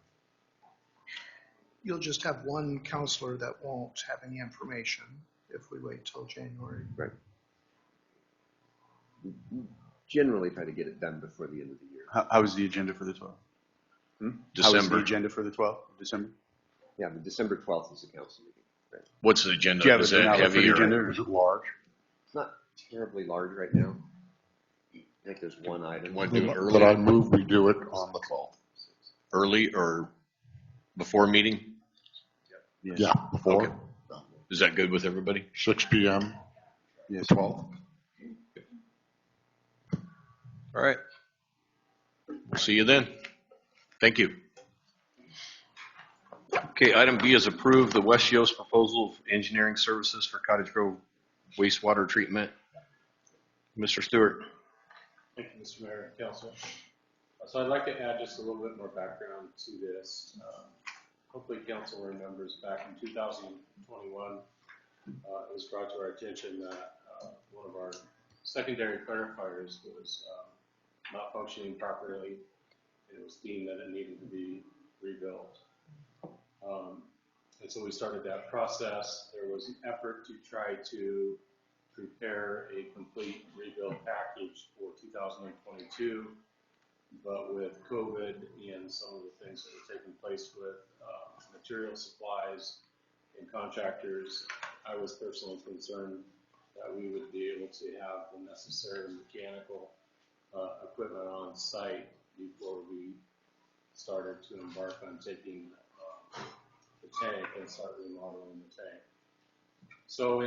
You'll just have one counselor that won't have any information if we wait till January. Right. We generally try to get it done before the end of the year. How is the agenda for the 12th? How is the December? agenda for the 12th of December? Yeah, the December 12th is the council meeting. Right. What's the agenda? Do you have Is it it now for heavy the or agenda? Is it large? It's not terribly large right now. I think there's one item. want to do it But I early? move we do it on the 12th. Early or before meeting? Yes. Yeah, before, Okay. Is that good with everybody? 6 p.m. Yes. 12th. All right. We'll see you then. Thank you. Okay, item B is approve the West Yost proposal of engineering services for Cottage Grove wastewater treatment. Mr. Stewart. Thank you, Mr. Mayor and Council. So I'd like to add just a little bit more background to this. Hopefully council remembers back in 2021, it was brought to our attention that one of our secondary clarifiers was not functioning properly, and it was deemed that it needed to be rebuilt. And so we started that process. There was an effort to try to prepare a complete rebuild package for 2022, but with COVID and some of the things that were taking place with material supplies and contractors, I was personally concerned that we would be able to have the necessary mechanical equipment on site before we started to embark on taking the tank and start remodeling the tank. So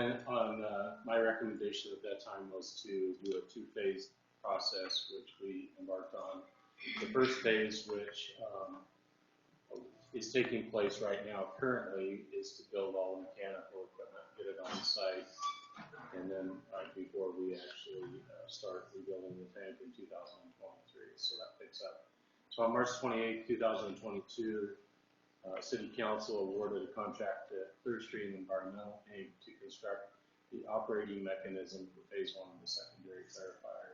my recommendation at that time was to do a two-phase process, which we embarked on. The first phase, which is taking place right now currently, is to build all the mechanical equipment, get it on site, and then before we actually start rebuilding the tank in 2023. So that picks up. So on March 28, 2022, City Council awarded a contract to Clear Stream Environmental Inc. to construct the operating mechanism for phase one of the secondary clarifier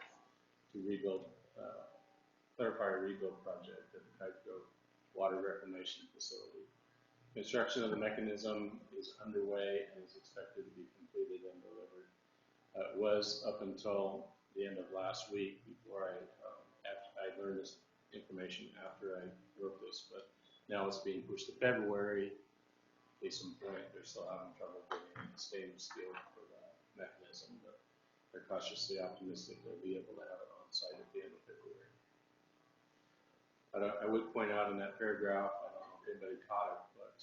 to rebuild, clarifier rebuild project at the Cottage Grove Water Reclamation Facility. Construction of the mechanism is underway and is expected to be completed and delivered. It was up until the end of last week before I learned this information after I wrote this, but now it's being pushed to February. Case in point, they're still having trouble getting stainless steel for the mechanism, but they're cautiously optimistic they'll be able to have it on site at the end of February. I would point out in that paragraph, I don't know if anybody caught it, but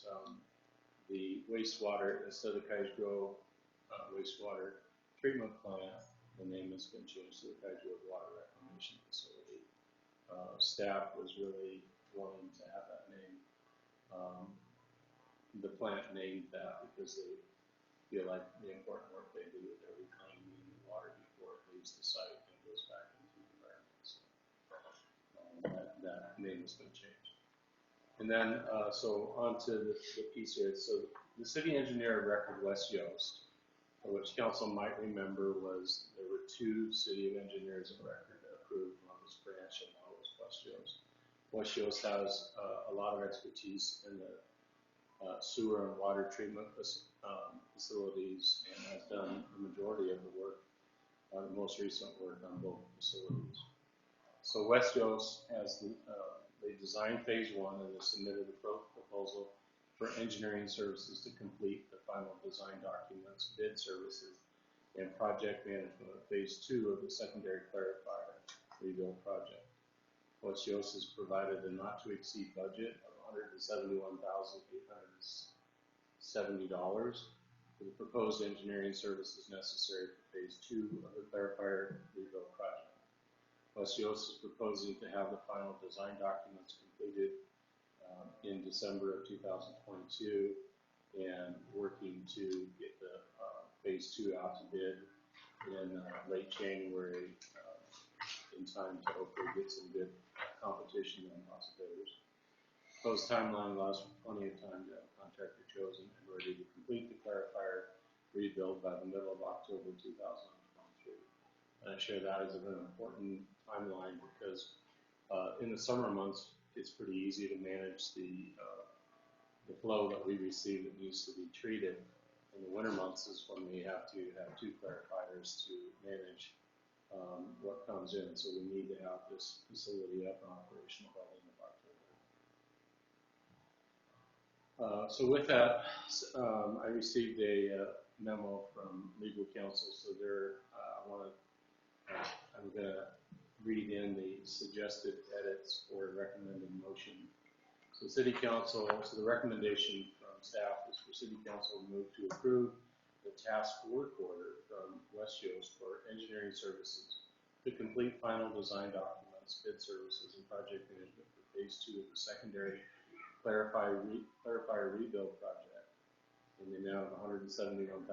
the wastewater, instead of the Cottage Grove wastewater treatment plant, the name has been changed to the Cottage Grove Water Reclamation Facility. Staff was really wanting to have that name. The plant named that because they feel like the important work they do with reclaiming the water before it leaves the site and goes back into the environment. So, that name has been changed. And then, so on to the piece here. So the city engineer of record, Wes Yost, which council might remember was there were two city of engineers of record that approved Columbus Branch, and that was Wes Yost. Wes Yost has a lot of expertise in the sewer and water treatment facilities and has done the majority of the work, the most recent work on both facilities. So West Yost has they designed phase one and they submitted a proposal for engineering services to complete the final design documents, bid services, and project management of phase two of the secondary clarifier rebuild project. West Yost has provided a not to exceed budget of $171,870 for the proposed engineering services necessary for phase two of the clarifier rebuild project. West Yost is proposing to have the final design documents completed in December of 2022 and working to get the phase 2 out to bid in late January in time to hopefully get some good competition on lots of bidders. Proposed timeline allows for plenty of time to have a contractor chosen and ready to complete the clarifier rebuild by the middle of October 2023. And I share that as an important timeline because in the summer months, it's pretty easy to manage the flow that we receive that needs to be treated. In the winter months is when we have to have 2 clarifiers to manage what comes in. So we need to have this facility up and operational by the end of October. So with that, I received a memo from legal counsel. So there, I'm going to read in the suggested edits or recommended motion. So City Council, so the recommendation from staff is for City Council to move to approve the task work order from West Yost for engineering services to complete final design documents, bid services, and project management for phase 2 of the secondary clarifier rebuild project in the amount of $171,870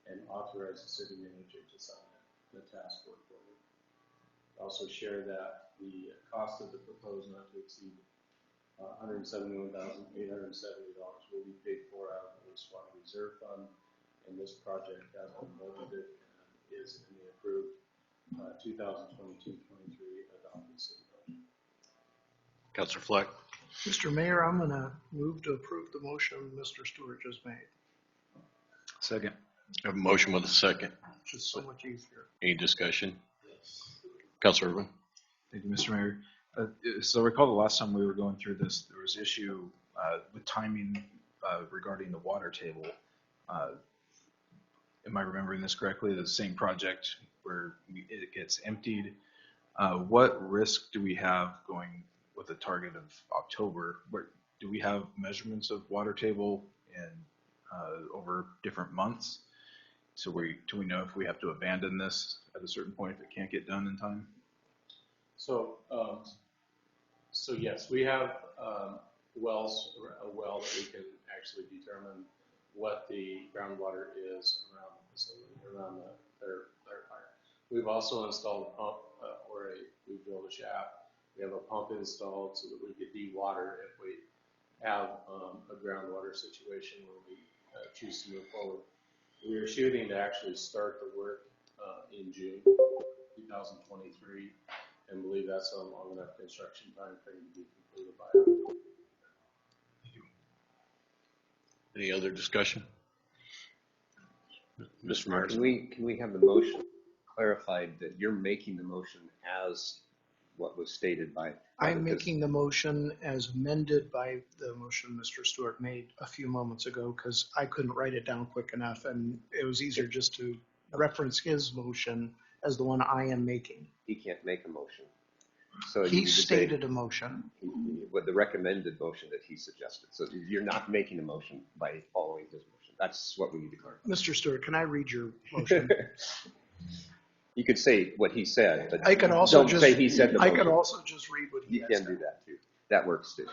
and authorize the city manager to sign the task work order. Also share that the cost of the proposed not to exceed $171,870 will be paid for out of the wastewater reserve fund, and this project has been budgeted and is in the approved 2022-23 adopted city budget. Councilor Fleck. Mr. Mayor, I'm going to move to approve the motion Mr. Stewart just made. Second. I have a motion with a second. It's just so much easier. Any discussion? Councilor Irwin. Thank you, Mr. Mayor. So recall the last time we were going through this, there was issue with timing regarding the water table. Am I remembering this correctly? The same project where it gets emptied. What risk do we have going with a target of October? Do we have measurements of water table and over different months? So do we know if we have to abandon this at a certain point if it can't get done in time? So, so yes, we have a well that we can actually determine what the groundwater is around the facility, around the clarifier. We've also installed a pump we built a shaft. We have a pump installed so that we could de-water if we have a groundwater situation where we choose to move forward. We are shooting to actually start the work in June 2023 and believe that's a long enough construction time frame to be completed by October. Any other discussion? Mr. Myers. Can we have the motion clarified that you're making the motion as what was stated by? I'm making the motion as amended by the motion Mr. Stewart made a few moments ago because I couldn't write it down quick enough, and it was easier just to reference his motion as the one I am making. He can't make a motion. So He stated a motion. With the recommended motion that he suggested. So you're not making a motion by following his motion. That's what we need to clarify. Mr. Stewart, can I read your motion? You could say what he said, but I could also don't say he said the motion. I could also just read what he You can do that too. That works too.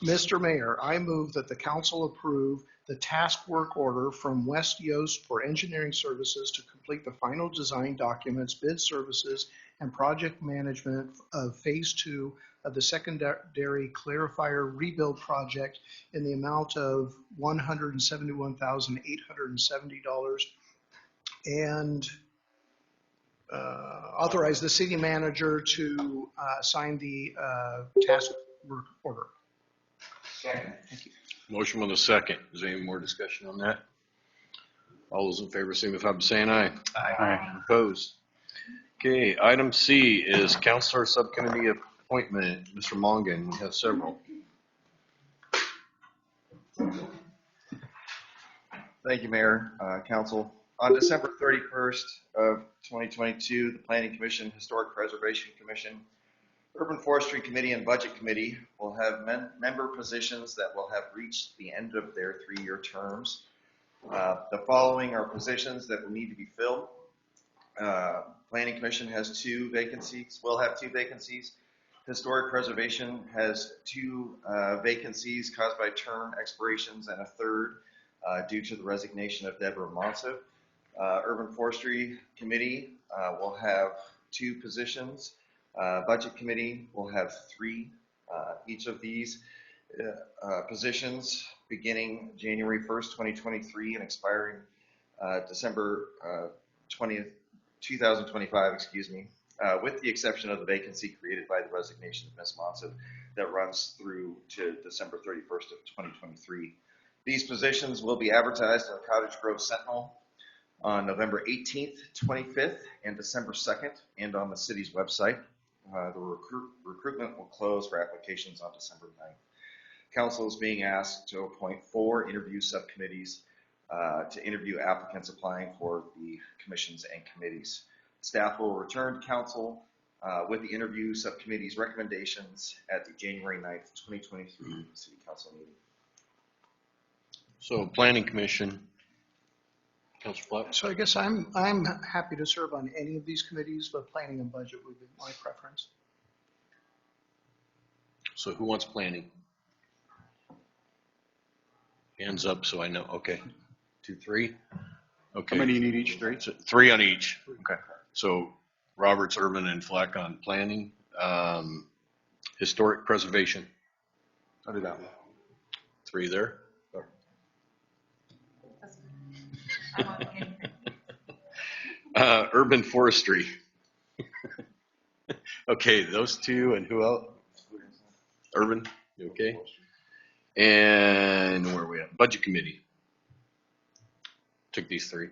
Mr. Mayor, I move that the council approve the task work order from West Yost for engineering services to complete the final design documents, bid services, and project management of phase 2 of the secondary clarifier rebuild project in the amount of $171,870 and authorize the city manager to sign the task work order. Second. Thank you. Motion with a second. Is there any more discussion on that? All those in favor signify by saying aye. Aye. Opposed? Okay, item C is Counselor Subcommittee appointment. Mr. Mongan, we have several. Thank you, Mayor, Council. On December 31st of 2022, the Planning Commission, Historic Preservation Commission, Urban Forestry Committee, and Budget Committee will have member positions that will have reached the end of their 3-year terms. The following are positions that will need to be filled. Planning Commission has 2 vacancies, will have 2 vacancies. Historic Preservation has 2 vacancies caused by term expirations and a third due to the resignation of Deborah Monson. Urban Forestry Committee will have 2 positions. Budget Committee will have 3. Each of these positions beginning January 1st, 2023 and expiring December 20th, 2025, with the exception of the vacancy created by the resignation of Ms. Monson that runs through to December 31st of 2023. These positions will be advertised in the Cottage Grove Sentinel on November 18th, 25th, and December 2nd, and on the city's website. The recruitment will close for applications on December 9th. Council is being asked to appoint 4 interview subcommittees to interview applicants applying for the commissions and committees. Staff will return to council with the interview subcommittee's recommendations at the January 9th, 2023 City Council meeting. So Planning Commission, Councilor Platt? So I guess I'm happy to serve on any of these committees, but planning and budget would be my preference. So who wants planning? Hands up so I know. Okay. 2, 3. Okay. How many you need each? 3? So 3 on each. Okay. So Roberts, Urban, and Fleck on planning. Historic preservation. I'll do that one. 3 there. Urban forestry. Okay, those 2 and who else? Urban, you okay? And where are we at? Budget committee. Took these 3.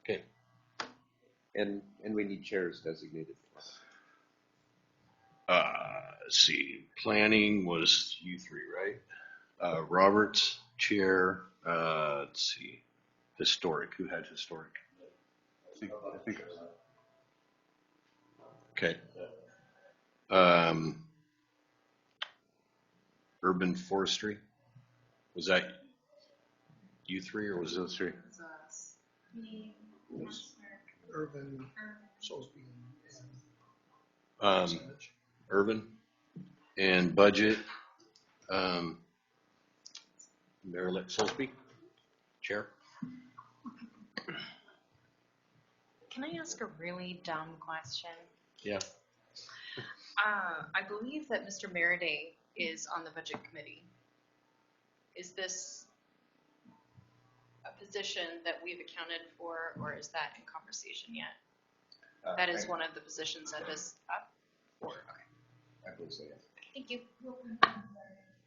Okay. And we need chairs designated. Let's see. Planning was you 3, right? Roberts, chair. Let's see. Historic. Who had historic? I think Okay. Urban forestry. Was that you 3 or was those 3? Urban, Soulsby, Um, Urban and budget. Mayor-elect Soulsby, chair. Can I ask a really dumb question? Yeah. I believe that Mr. Meriday is on the budget committee. Is this a position that we've accounted for, or is that in conversation yet? That is one of the positions that is up for. Okay. I believe so, yes. Thank you.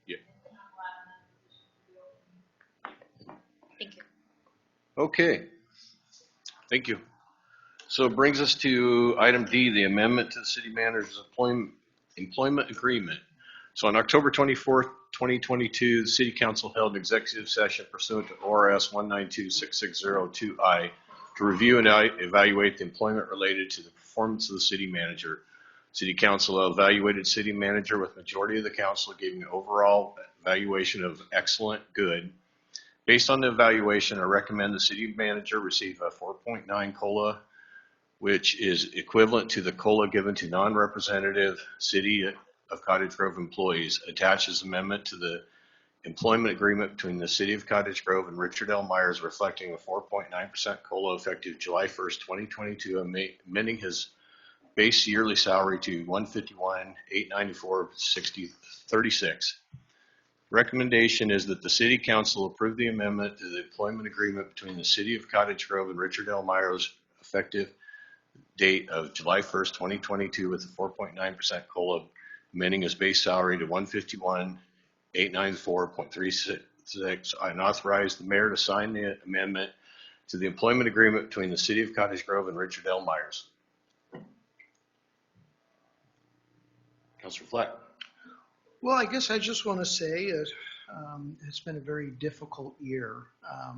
Yeah. Thank you. Okay. Thank you. So it brings us to item D, the amendment to the city manager's employment agreement. So on October 24th, 2022, the city council held an executive session pursuant to ORS 1926602I to review and evaluate the employment related to the performance of the city manager. City council evaluated city manager with majority of the council giving an overall evaluation of excellent, good. Based on the evaluation, I recommend the city manager receive a 4.9 COLA, which is equivalent to the COLA given to non-representative City of Cottage Grove employees. Attaches amendment to the employment agreement between the City of Cottage Grove and Richard L. Myers reflecting a 4.9% COLA effective July 1st, 2022, amending his base yearly salary to $151,894.36. Recommendation is that the City Council approve the amendment to the employment agreement between the City of Cottage Grove and Richard L. Myers effective date of July 1st, 2022 with a 4.9% COLA, amending his base salary to $151,894.36, and authorize the mayor to sign the amendment to the employment agreement between the City of Cottage Grove and Richard L. Myers. Councilor Fleck. Well, I guess I just want to say that it's been a very difficult year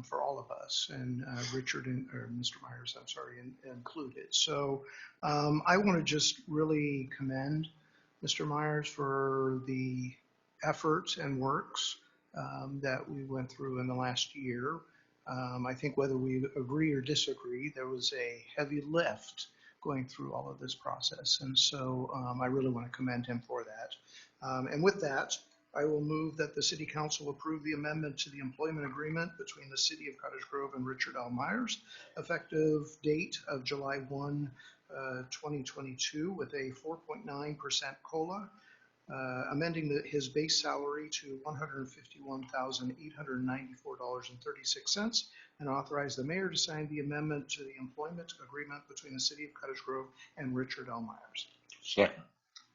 for all of us, and Richard or Mr. Myers, I'm sorry, included. So I want to just really commend Mr. Myers for the efforts and works that we went through in the last year. I think whether we agree or disagree, there was a heavy lift going through all of this process. And so I really want to commend him for that. And with that, I will move that the City Council approve the amendment to the employment agreement between the City of Cottage Grove and Richard L. Myers, effective date of July 1, 2022, with a 4.9% COLA, amending his base salary to $151,894.36, and authorize the mayor to sign the amendment to the employment agreement between the City of Cottage Grove and Richard L. Myers. Second.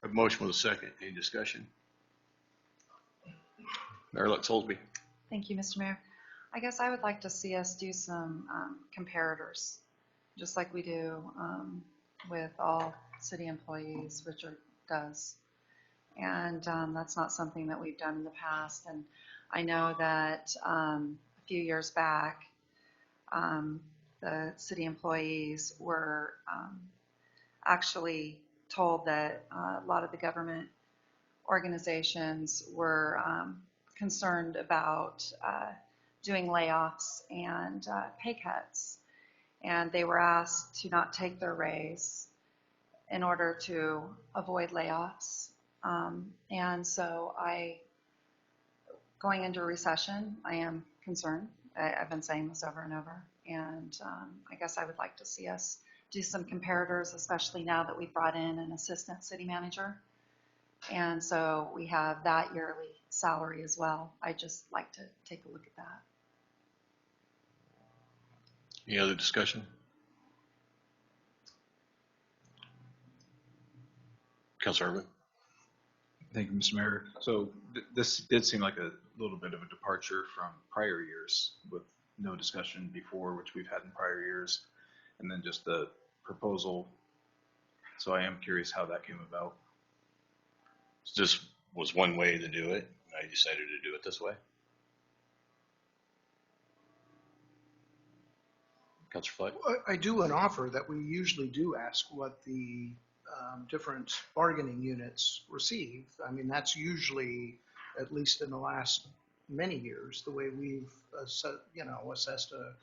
A motion with a second. Any discussion? Mayor Lutz-Holsby. Thank you, Mr. Mayor. I guess I would like to see us do some comparators, just like we do with all city employees, Richard does. And that's not something that we've done in the past. And I know that a few years back, the city employees were actually told that a lot of the government organizations were concerned about doing layoffs and pay cuts. And they were asked to not take their raise in order to avoid layoffs. And so going into a recession, I am concerned. I've been saying this over and over. And I guess I would like to see us do some comparators, especially now that we've brought in an assistant city manager. And so we have that yearly salary as well. I'd just like to take a look at that. Any other discussion? Councilor Urban. Thank you, Mr. Mayor. So this did seem like a little bit of a departure from prior years with no discussion before, which we've had in prior years, and then just the proposal. So I am curious how that came about. This was one way to do it. I decided to do it this way. Councilor Flood. I do an offer that we usually do ask what the different bargaining units receive. I mean, that's usually, at least in the last many years, the way we've assessed a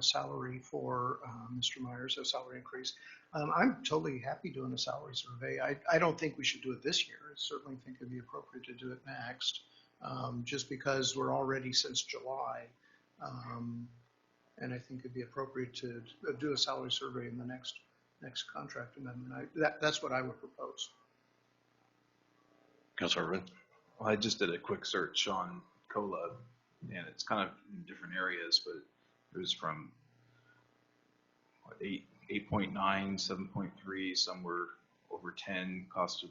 salary for Mr. Myers, a salary increase. I'm totally happy doing a salary survey. I don't think we should do it this year. I certainly think it'd be appropriate to do it next, just because we're already since July. And I think it'd be appropriate to do a salary survey in the next contract amendment. That's what I would propose. Councilor Urban. Well, I just did a quick search on COLA, and it's kind of in different areas, but it was from 8.9, 7.3, some were over 10, cost of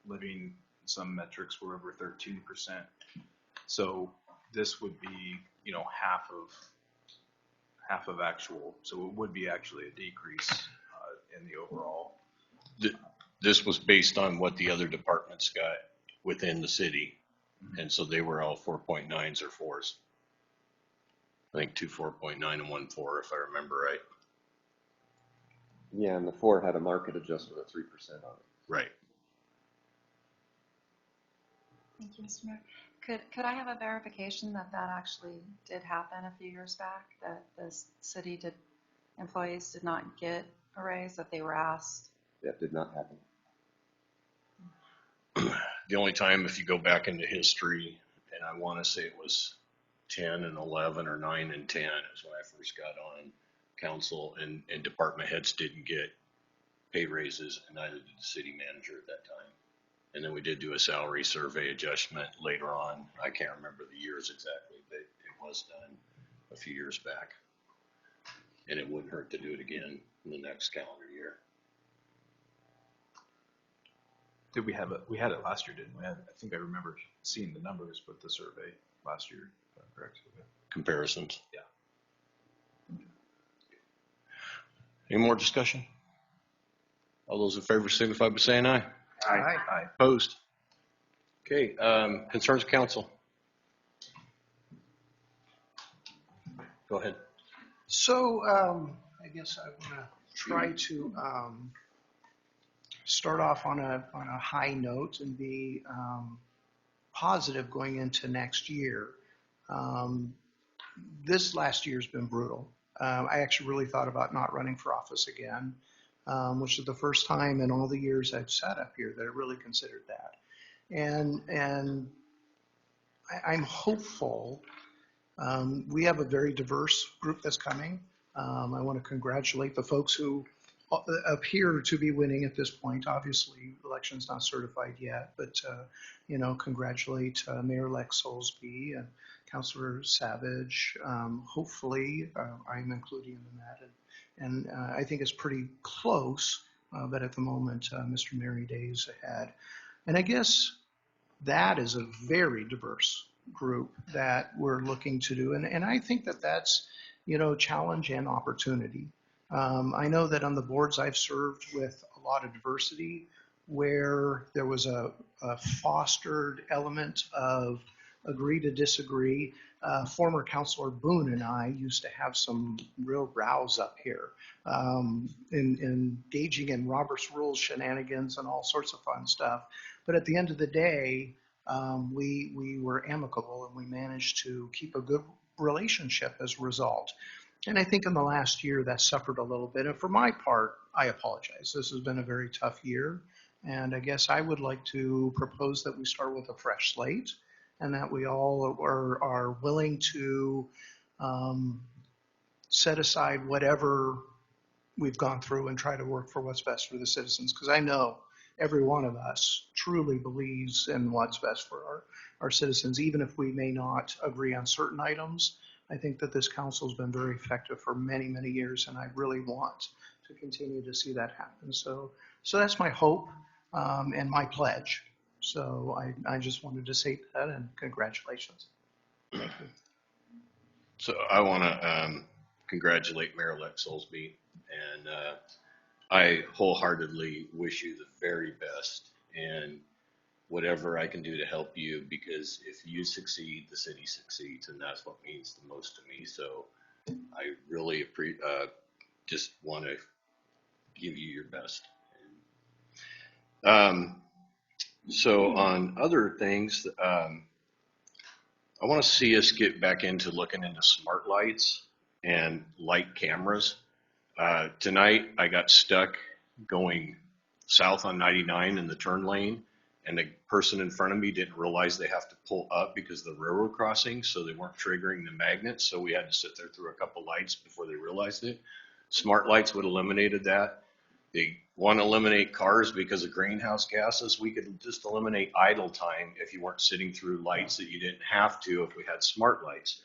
living, some metrics were over 13%. So this would be, half of actual. So it would be actually a decrease in the overall. This was based on what the other departments got within the city. Mm-hmm. And so they were all 4.9s or 4s. I think 2 4.9 and 1 4, if I remember right. Yeah, and the 4 had a market adjustment of 3% on it. Right. Thank you, Mr. Mayor. Could I have a verification that actually did happen a few years back, that the city employees did not get a raise, that they were asked? That did not happen. The only time, if you go back into history, and I want to say it was 10 and 11 or 9 and 10 is when I first got on council, and department heads didn't get pay raises, and neither did the city manager at that time. And then we did do a salary survey adjustment later on. I can't remember the years exactly, but it was done a few years back. And it wouldn't hurt to do it again in the next calendar year. Did we have it? We had it last year, didn't we? I think I remember seeing the numbers with the survey last year. Is that correct? Okay. Comparisons. Yeah. Any more discussion? All those in favor signify by saying aye. Aye. Aye. Opposed? Okay. Concerns of council. Go ahead. So I guess I want to try to start off on a high note and be positive going into next year. This last year has been brutal. I actually really thought about not running for office again. which is the first time in all the years I've sat up here that I really considered that. And I'm hopeful. We have a very diverse group that's coming. I want to congratulate the folks who appear to be winning at this point. Obviously, election's not certified yet, but congratulate Mayor-elect Soulsby and Councilor Savage. Hopefully, I'm including them in that, and I think it's pretty close. But at the moment, Mr. Mary Day is ahead, and I guess that is a very diverse group that we're looking to do. And I think that that's, challenge and opportunity. I know that on the boards I've served with a lot of diversity where there was a fostered element of agree to disagree. Former Councilor Boone and I used to have some real rows up here, engaging in Robert's Rules shenanigans and all sorts of fun stuff. But at the end of the day, we were amicable and we managed to keep a good relationship as a result. And I think in the last year that suffered a little bit. And for my part, I apologize. This has been a very tough year. And I guess I would like to propose that we start with a fresh slate and that we all are willing to set aside whatever we've gone through and try to work for what's best for the citizens. Because I know every one of us truly believes in what's best for our citizens, even if we may not agree on certain items. I think that this council has been very effective for many, many years, and I really want to continue to see that happen. So that's my hope and my pledge. So I just wanted to say that, and congratulations. Thank you. So I want to congratulate Mayor-elect Soulsby, and I wholeheartedly wish you the very best, and whatever I can do to help you, because if you succeed, the city succeeds, and that's what means the most to me. So I really just want to give you your best. So on other things, I want to see us get back into looking into smart lights and light cameras. Tonight I got stuck going south on 99 in the turn lane, and the person in front of me didn't realize they have to pull up because of the railroad crossing, so they weren't triggering the magnet, so we had to sit there through a couple lights before they realized it. Smart lights would have eliminated that. They want to eliminate cars because of greenhouse gases. We could just eliminate idle time if you weren't sitting through lights that you didn't have to if we had smart lights.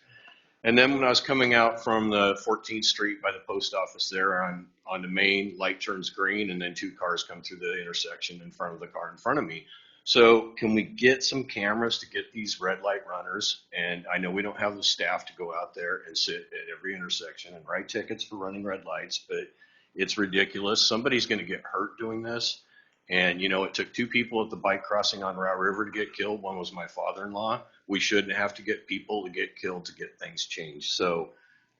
And then when I was coming out from the 14th Street by the post office there on the main, light turns green, and then two cars come through the intersection in front of the car in front of me. So can we get some cameras to get these red light runners? And I know we don't have the staff to go out there and sit at every intersection and write tickets for running red lights, but it's ridiculous. Somebody's going to get hurt doing this. And, it took two people at the bike crossing on Route River to get killed. One was my father-in-law. We shouldn't have to get people to get killed to get things changed. So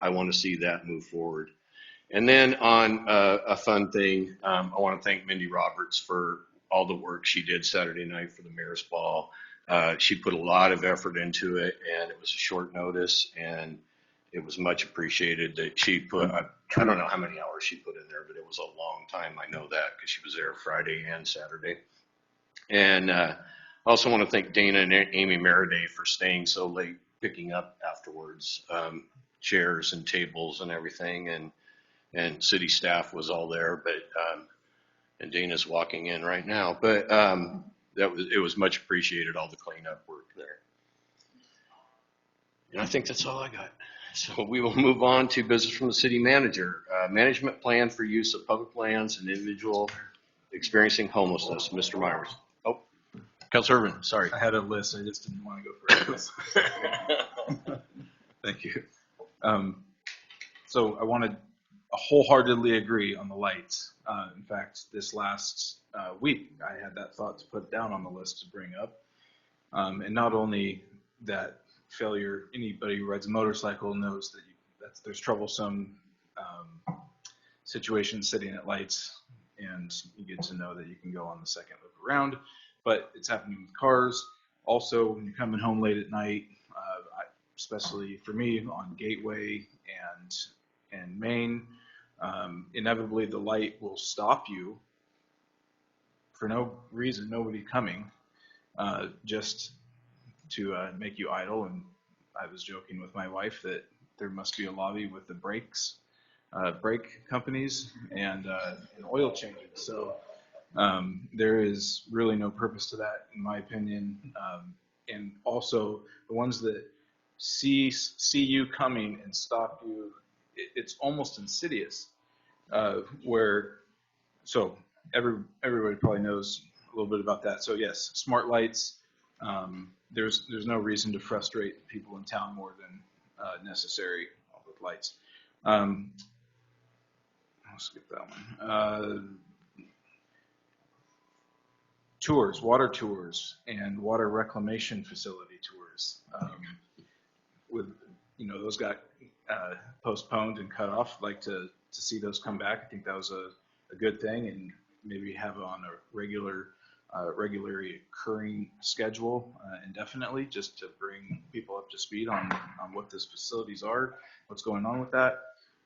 I want to see that move forward. And then on a fun thing, I want to thank Mindy Roberts for all the work she did Saturday night for the Mayor's Ball. She put a lot of effort into it, and it was a short notice, and it was much appreciated that she put, I don't know how many hours she put in there, but it was a long time. I know that because she was there Friday and Saturday. And I also want to thank Dana and Amy Meriday for staying so late, picking up afterwards, chairs and tables and everything. And city staff was all there, but and Dana's walking in right now. But it was much appreciated, all the cleanup work there. And I think that's all I got. So we will move on to business from the city manager. Management plan for use of public lands and individual experiencing homelessness. Mr. Myers. Oh, Councilor Urban, sorry. I had a list. I just didn't want to go for it. Thank you. So I wanted wholeheartedly agree on the lights. In fact, this last week, I had that thought to put down on the list to bring up. And not only that failure, anybody who rides a motorcycle knows that there's troublesome situations sitting at lights, and you get to know that you can go on the second loop around, but it's happening with cars. Also, when you're coming home late at night, especially for me on Gateway and Main, inevitably the light will stop you for no reason, nobody coming, just to make you idle. And I was joking with my wife that there must be a lobby with the brake companies and oil changes. So there is really no purpose to that, in my opinion. And also, the ones that see you coming and stop you, it's almost insidious. Where so everybody probably knows a little bit about that. So yes, smart lights. There's no reason to frustrate people in town more than necessary with lights. I'll skip that one. Tours, water tours, and water reclamation facility tours. With those got postponed and cut off. I'd like to see those come back. I think that was a good thing, and maybe have it on a regularly occurring schedule indefinitely, just to bring people up to speed on what those facilities are, what's going on with that.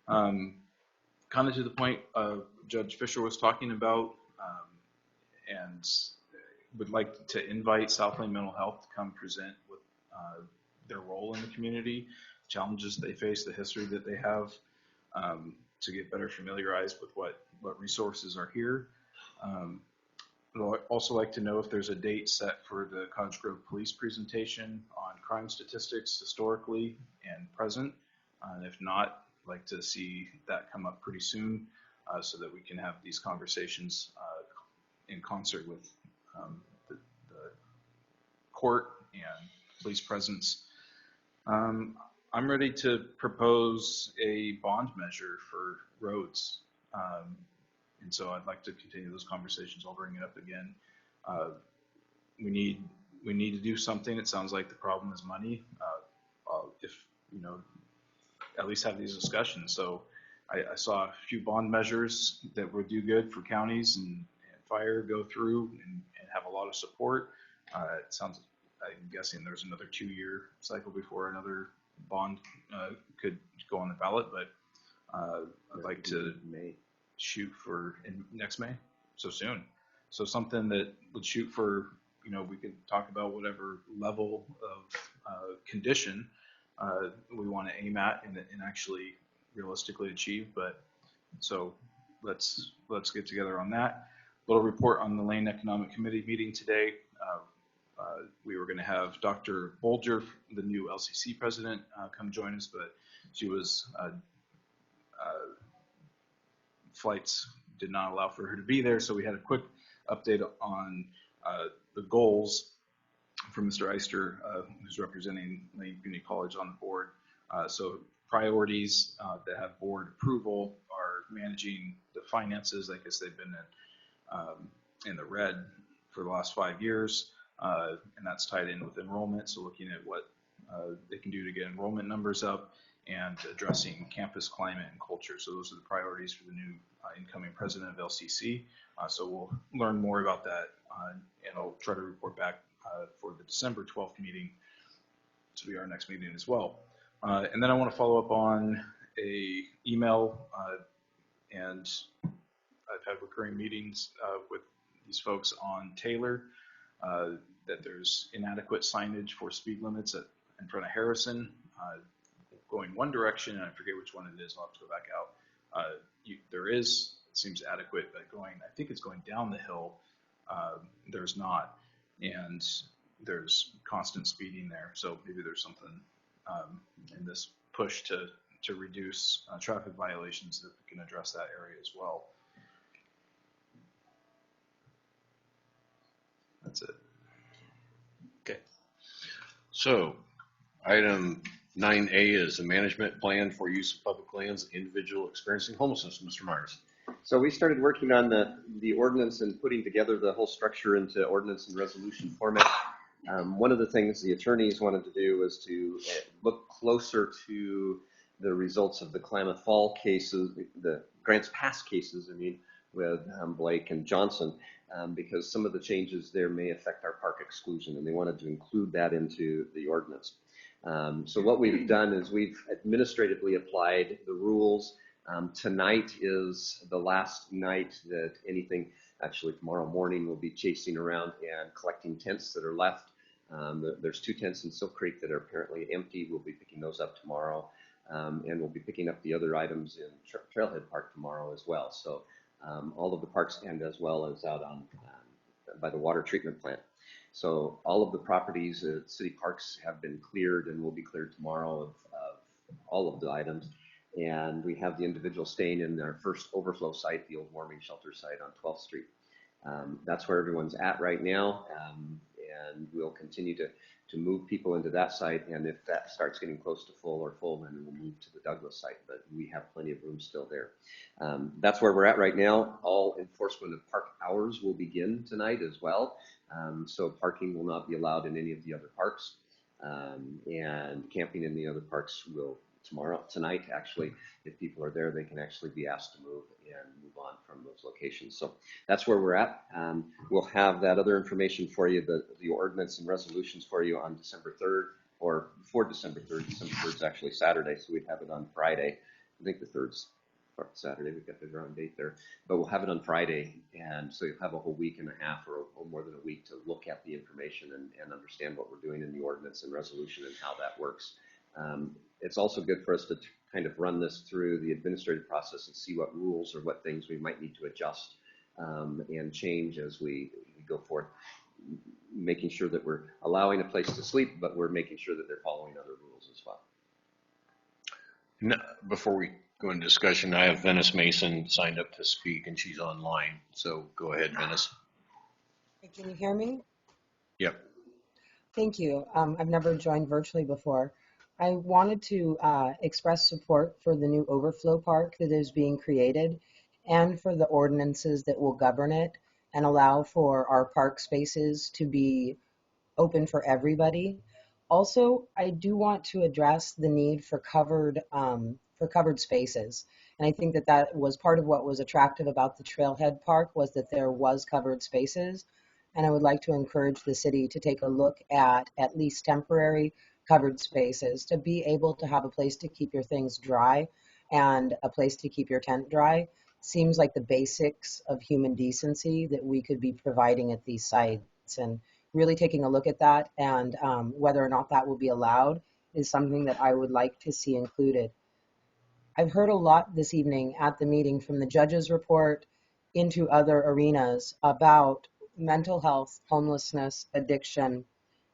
Kind of to the point Judge Fisher was talking about, and would like to invite Southland Mental Health to come present with their role in the community, challenges they face, the history that they have, to get better familiarized with what resources are here. I'd also like to know if there's a date set for the Cottage Grove Police presentation on crime statistics historically and present. And if not, I'd like to see that come up pretty soon, so that we can have these conversations in concert with the court and police presence. I'm ready to propose a bond measure for roads. And so I'd like to continue those conversations. I'll bring it up again. We need to do something. It sounds like the problem is money. If at least have these discussions. So I saw a few bond measures that would do good for counties and fire go through and have a lot of support. It sounds, I'm guessing there's another 2-year cycle before another bond could go on the ballot, but I'd like to shoot for next May, so soon. So something that would shoot for, we could talk about whatever level of condition we want to aim at and actually realistically achieve. But so let's get together on that. Little report on the Lane Economic Committee meeting today. We were going to have Dr. Bolger, the new LCC president, come join us, but she was flights did not allow for her to be there, so we had a quick update on the goals from Mr. Eister, who's representing Lane Community College on the board. So priorities that have board approval are managing the finances. I guess they've been in the red for the last 5 years, and that's tied in with enrollment. So looking at what they can do to get enrollment numbers up and addressing campus climate and culture. So those are the priorities for the new incoming president of LCC. So we'll learn more about that, and I'll try to report back for the December 12th meeting to be our next meeting as well. And then I want to follow up on a email, and I've had recurring meetings with these folks on Taylor, that there's inadequate signage for speed limits in front of Harrison, going one direction, and I forget which one it is. I'll have to go back out. There is, it seems adequate, but I think it's going down the hill. There's not, and there's constant speeding there. So maybe there's something in this push to reduce traffic violations that we can address that area as well. That's it. Okay. So item 9A is the management plan for use of public lands, individual experiencing homelessness. Mr. Myers. So we started working on the ordinance and putting together the whole structure into ordinance and resolution format. One of the things the attorneys wanted to do was to look closer to the results of the Klamath Fall cases, the Grants Pass cases, with Blake and Johnson, because some of the changes there may affect our park exclusion, and they wanted to include that into the ordinance. So what we've done is we've administratively applied the rules Tonight is the last night that anything, actually tomorrow morning we'll be chasing around and collecting tents that are left. There's 2 tents in Silk Creek that are apparently empty. We'll be picking those up tomorrow. And we'll be picking up the other items in Trailhead Park tomorrow as well. So all of the parks, and as well as out on by the water treatment plant. So all of the properties at city parks have been cleared and will be cleared tomorrow of all of the items. And we have the individual staying in our first overflow site, the old warming shelter site on 12th Street. That's where everyone's at right now, and we'll continue to move people into that site. And if that starts getting close to full, then we'll move to the Douglas site. But we have plenty of room still there. That's where we're at right now. All enforcement of park hours will begin tonight as well. So parking will not be allowed in any of the other parks, and camping in the other parks will tonight, actually. If people are there, they can actually be asked to move on from those locations. So that's where we're at. We'll have that other information for you, the ordinance and resolutions for you on December 3rd, or before December 3rd. December 3rd is actually Saturday, so we'd have it on Friday. I think the 3rd's Saturday. We've got the wrong date there, but we'll have it on Friday, and so you'll have a whole week and a half, or more than a week, to look at the information and understand what we're doing in the ordinance and resolution and how that works. It's also good for us to kind of run this through the administrative process and see what rules or what things we might need to adjust and change as we go forth, making sure that we're allowing a place to sleep, but we're making sure that they're following other rules as well. No, before we go into discussion, I have Venice Mason signed up to speak, and she's online. So go ahead, Venice. Can you hear me? Yep. Thank you. I've never joined virtually before. I wanted to express support for the new overflow park that is being created, and for the ordinances that will govern it and allow for our park spaces to be open for everybody. Also, I do want to address the need for covered spaces. And I think that that was part of what was attractive about the Trailhead Park, was that there was covered spaces. And I would like to encourage the city to take a look at least temporary covered spaces, to be able to have a place to keep your things dry and a place to keep your tent dry. Seems like the basics of human decency that we could be providing at these sites. And really taking a look at that, and whether or not that will be allowed is something that I would like to see included. I've heard a lot this evening at the meeting, from the judge's report into other arenas, about mental health, homelessness, addiction,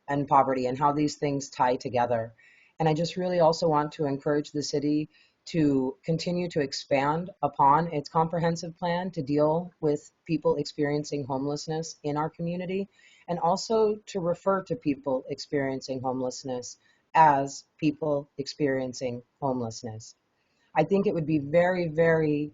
and poverty, and how these things tie together. And I just really also want to encourage the city to continue to expand upon its comprehensive plan to deal with people experiencing homelessness in our community, and also to refer to people experiencing homelessness as people experiencing homelessness. I think it would be very, very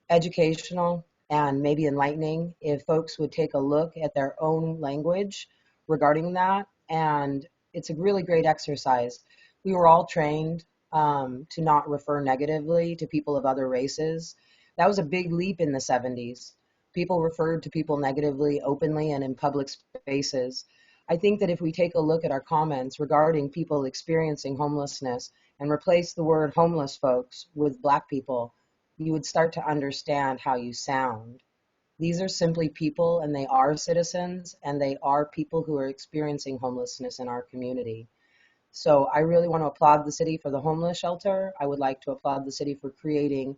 educational and maybe enlightening if folks would take a look at their own language regarding that. And it's a really great exercise. We were all trained to not refer negatively to people of other races. That was a big leap in the 70s. People referred to people negatively, openly, and in public spaces. I think that if we take a look at our comments regarding people experiencing homelessness and replace the word homeless folks with Black people, you would start to understand how you sound. These are simply people, and they are citizens, and they are people who are experiencing homelessness in our community. So I really want to applaud the city for the homeless shelter. I would like to applaud the city for creating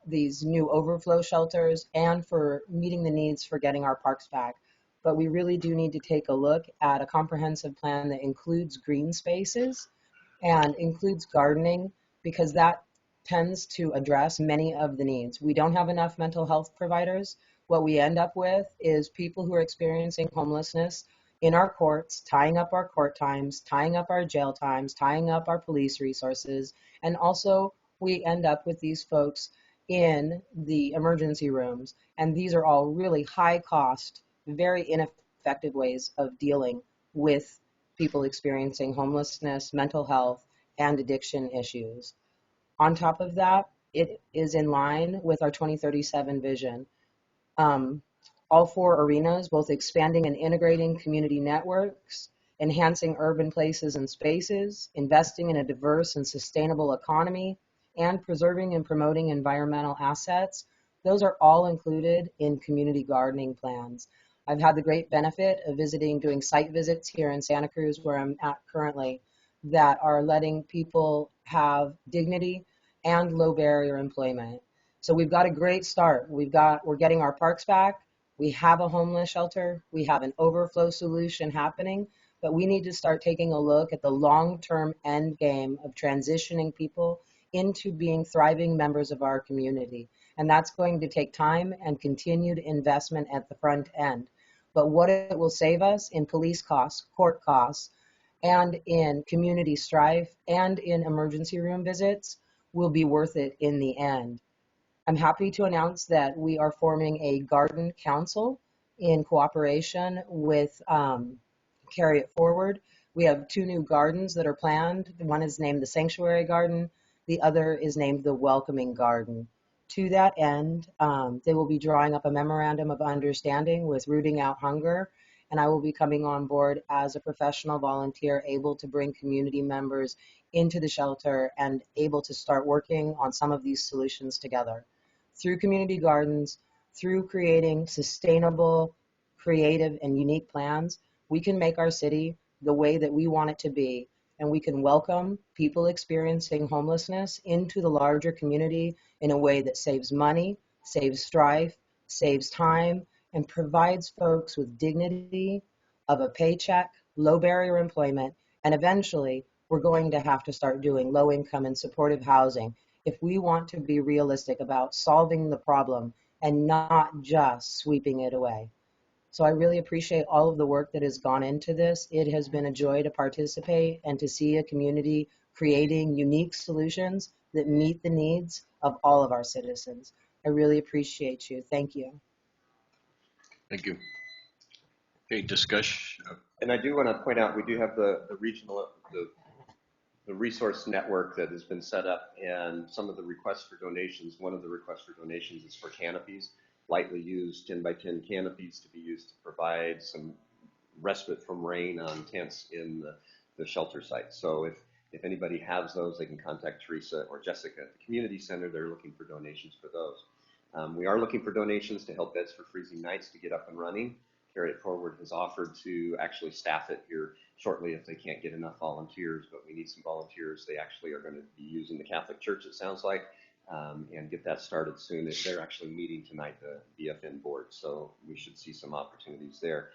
these new overflow shelters and for meeting the needs for getting our parks back. But we really do need to take a look at a comprehensive plan that includes green spaces and includes gardening, because that tends to address many of the needs. We don't have enough mental health providers. What we end up with is people who are experiencing homelessness in our courts, tying up our court times, tying up our jail times, tying up our police resources, and also we end up with these folks in the emergency rooms. And these are all really high cost, very ineffective ways of dealing with people experiencing homelessness, mental health, and addiction issues. On top of that, it is in line with our 2037 vision. All 4 arenas, both expanding and integrating community networks, enhancing urban places and spaces, investing in a diverse and sustainable economy, and preserving and promoting environmental assets, those are all included in community gardening plans. I've had the great benefit of doing site visits here in Santa Cruz, where I'm at currently, that are letting people have dignity and low barrier employment. So we've got a great start. We're getting our parks back. We have a homeless shelter. We have an overflow solution happening, but we need to start taking a look at the long-term end game of transitioning people into being thriving members of our community. And that's going to take time and continued investment at the front end. But what it will save us in police costs, court costs, and in community strife and in emergency room visits will be worth it in the end. I'm happy to announce that we are forming a garden council in cooperation with Carry It Forward. We have 2 new gardens that are planned. One is named the Sanctuary Garden. The other is named the Welcoming Garden. To that end, they will be drawing up a memorandum of understanding with Rooting Out Hunger, and I will be coming on board as a professional volunteer able to bring community members into the shelter and able to start working on some of these solutions together. Through community gardens, through creating sustainable, creative, and unique plans, we can make our city the way that we want it to be, and we can welcome people experiencing homelessness into the larger community in a way that saves money, saves strife, saves time, and provides folks with dignity of a paycheck, low barrier employment, and eventually we're going to have to start doing low income and supportive housing if we want to be realistic about solving the problem and not just sweeping it away. So I really appreciate all of the work that has gone into this. It has been a joy to participate and to see a community creating unique solutions that meet the needs of all of our citizens. I really appreciate you. Thank you. Thank you. Okay, discussion. And I do want to point out, we do have the regional, the resource network that has been set up, and some of the requests for donations, one of the requests for donations is for canopies, lightly used 10 by 10 canopies to be used to provide some respite from rain on tents in the shelter site. So if anybody has those, they can contact Teresa or Jessica at the community center. They're looking for donations for those. We are looking for donations to help Beds for Freezing Nights to get up and running. Carry It Forward has offered to actually staff it here shortly if they can't get enough volunteers, but we need some volunteers. They actually are going to be using the Catholic Church, it sounds like, and get that started soon. They're actually meeting tonight, the BFN board, so we should see some opportunities there.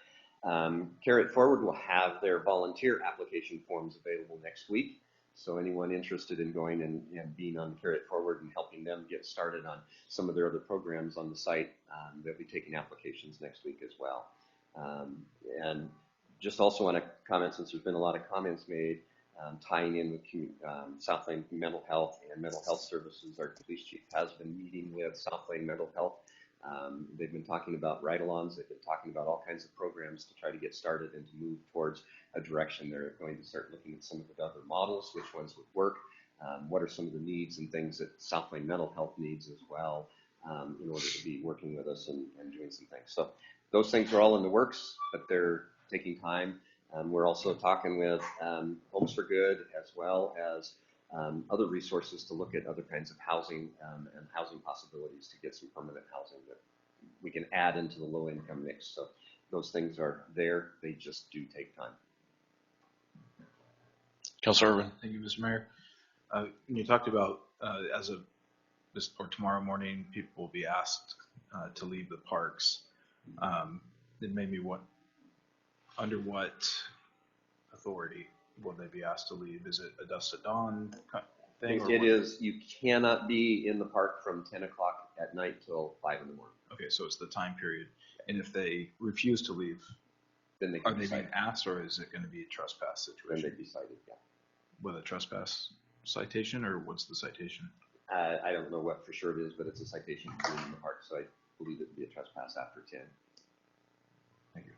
Carry It Forward will have their volunteer application forms available next week. So anyone interested in going and being on Carry It Forward and helping them get started on some of their other programs on the site, they'll be taking applications next week as well. And just also want to comment, since there's been a lot of comments made, tying in with South Lane Mental Health and Mental Health Services. Our police chief has been meeting with South Lane Mental Health. They've been talking about ride-alongs. They've been talking about all kinds of programs to try to get started and to move towards a direction. They're going to start looking at some of the other models, which ones would work, what are some of the needs and things that South Lane Mental Health needs as well, in order to be working with us and doing some things. So those things are all in the works, but they're taking time. We're also talking with Homes for Good as well as other resources to look at other kinds of housing and housing possibilities to get some permanent housing that we can add into the low income mix. So those things are there. They just do take time. Councilor Irvin. Thank you, Mr. Mayor. When you talked about as of this or tomorrow morning, people will be asked to leave the parks. It made me under what authority will they be asked to leave? Is it a dusk at dawn thing? It is, you cannot be in the park from 10 o'clock at night till 5 in the morning. Okay, so it's the time period. And if they refuse to leave, then are they being asked, or is it going to be a trespass situation? Then they decided, yeah. With a trespass citation, or what's the citation? I don't know what for sure it is, but it's a citation for being in the park, so I believe it would be a trespass after 10. Thank you.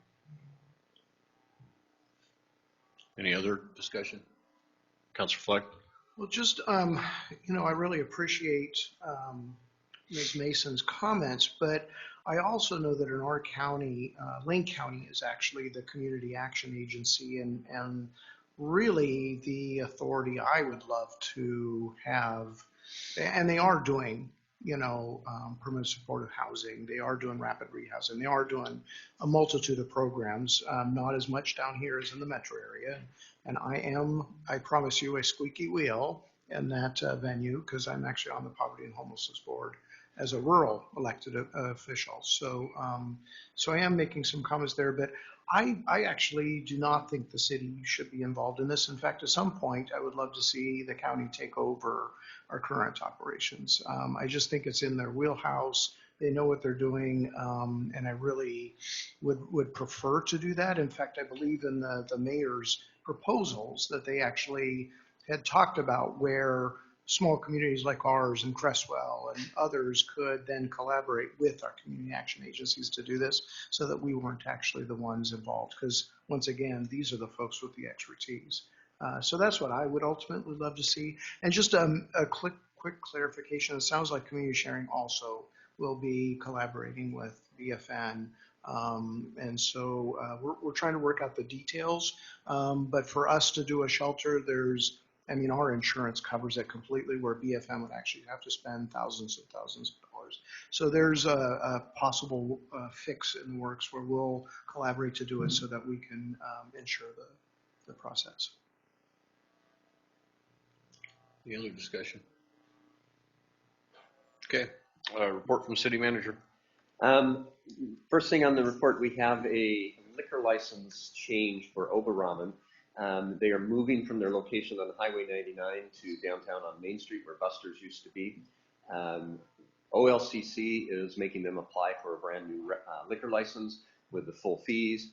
Any other discussion? Councilor Fleck? Well, just, I really appreciate Ms. Mason's comments, but I also know that in our county, Lane County is actually the community action agency, and really the authority I would love to have And they are doing, permanent supportive housing. They are doing rapid rehousing. They are doing a multitude of programs, not as much down here as in the metro area. And I promise you, a squeaky wheel in that venue, because I'm actually on the Poverty and Homelessness Board as a rural elected official. So I am making some comments there, but I actually do not think the city should be involved in this. In fact, at some point, I would love to see the county take over our current operations. I just think it's in their wheelhouse. They know what they're doing, and I really would prefer to do that. In fact, I believe in the mayor's proposals that they actually had talked about where small communities like ours and Crestwell and others could then collaborate with our community action agencies to do this so that we weren't actually the ones involved. Because once again, these are the folks with the expertise. So that's what I would ultimately love to see. And just a quick clarification, it sounds like community sharing also will be collaborating with BFN. And so we're trying to work out the details. But for us to do a shelter, our insurance covers it completely, where BFM would actually have to spend thousands of dollars. So there's a possible fix in the works where we'll collaborate to do it so that we can ensure the process. Any other discussion? Okay, report from city manager. First thing on the report, we have a liquor license change for Oberrahmen. They are moving from their location on Highway 99 to downtown on Main Street where Buster's used to be. OLCC is making them apply for a brand new liquor license with the full fees.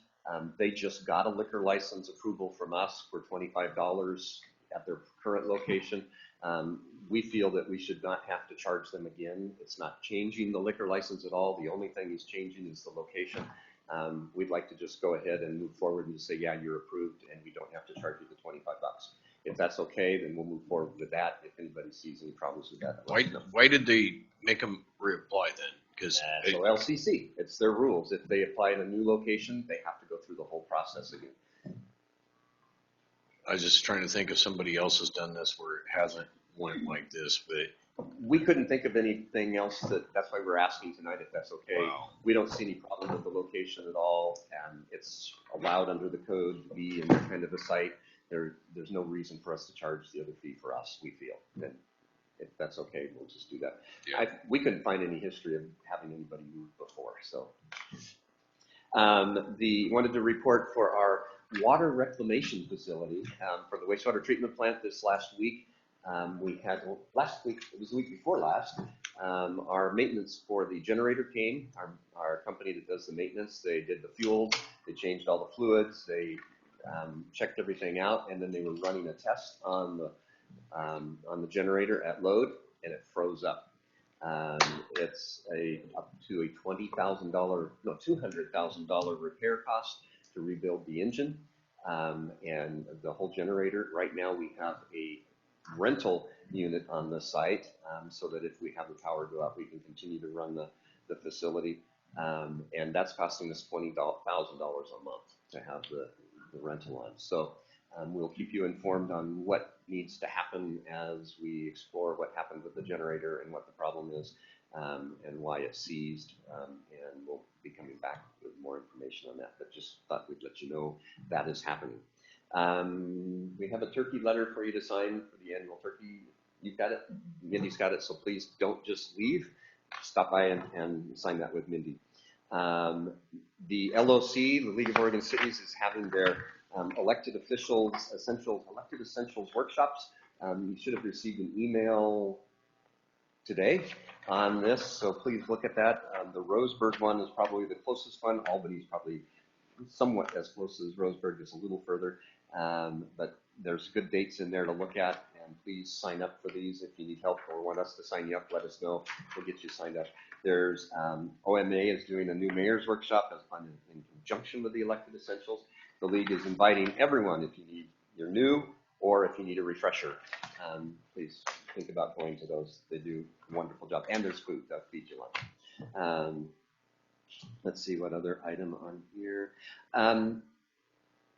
They just got a liquor license approval from us for $25 at their current location. We feel that we should not have to charge them again. It's not changing the liquor license at all. The only thing he's changing is the location. We'd like to just go ahead and move forward and just say, yeah, you're approved, and we don't have to charge you the $25. If that's okay, then we'll move forward with that. If anybody sees any problems with that, Why did they make them reapply then? Because so LCC, it's their rules. If they apply in a new location, they have to go through the whole process again. I was just trying to think if somebody else has done this where it hasn't went like this, but we couldn't think of anything else. That's why we're asking tonight if that's okay. Wow. We don't see any problem with the location at all, and it's allowed under the code to be in that kind of a site. There's no reason for us to charge the other fee for us, we feel. And if that's okay, we'll just do that. Yeah. We couldn't find any history of having anybody move before, so. Wanted to report for our water reclamation facility for the wastewater treatment plant this last week. We had last week, it was the week before last, our maintenance for the generator came, our company that does the maintenance. They did the fuel, they changed all the fluids, they checked everything out, and then they were running a test on the generator at load, and it froze up. It's up to a $200,000 repair cost to rebuild the engine and the whole generator. Right now we have a rental unit on the site so that if we have the power go out, we can continue to run the facility. And that's costing us $20,000 a month to have the rental on. So we'll keep you informed on what needs to happen as we explore what happened with the generator and what the problem is and why it seized. And we'll be coming back with more information on that, but just thought we'd let you know that is happening. We have a turkey letter for you to sign for the annual turkey. You've got it, Mindy's got it, so please don't just leave. Stop by and sign that with Mindy. The LOC, the League of Oregon Cities, is having their elected essentials workshops. You should have received an email today on this, so please look at that. The Roseburg one is probably the closest one. Albany's probably somewhat as close as Roseburg, just a little further. But there's good dates in there to look at, and please sign up for these. If you need help or want us to sign you up, let us know. We'll get you signed up. There's OMA is doing a new mayor's workshop in conjunction with the elected essentials. The league is inviting everyone. If you're new or if you need a refresher, please think about going to those. They do a wonderful job, and there's food. They'll feed you lunch. Let's see what other item on here.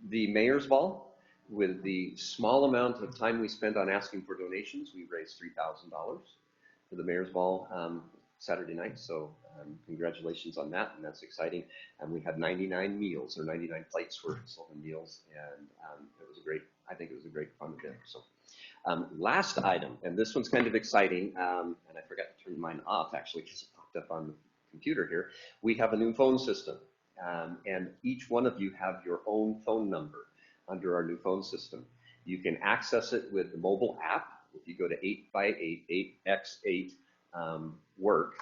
The mayor's ball. With the small amount of time we spent on asking for donations, we raised $3,000 for the Mayor's Ball Saturday night. So congratulations on that, and that's exciting. And we had 99 meals, or 99 plates were sold in meals, and it was a great, I think it was a great fun event. So last item, and this one's kind of exciting, and I forgot to turn mine off actually because it popped up on the computer here. We have a new phone system, and each one of you have your own phone number under our new phone system. You can access it with the mobile app. If you go to 8x8, 8x8 work,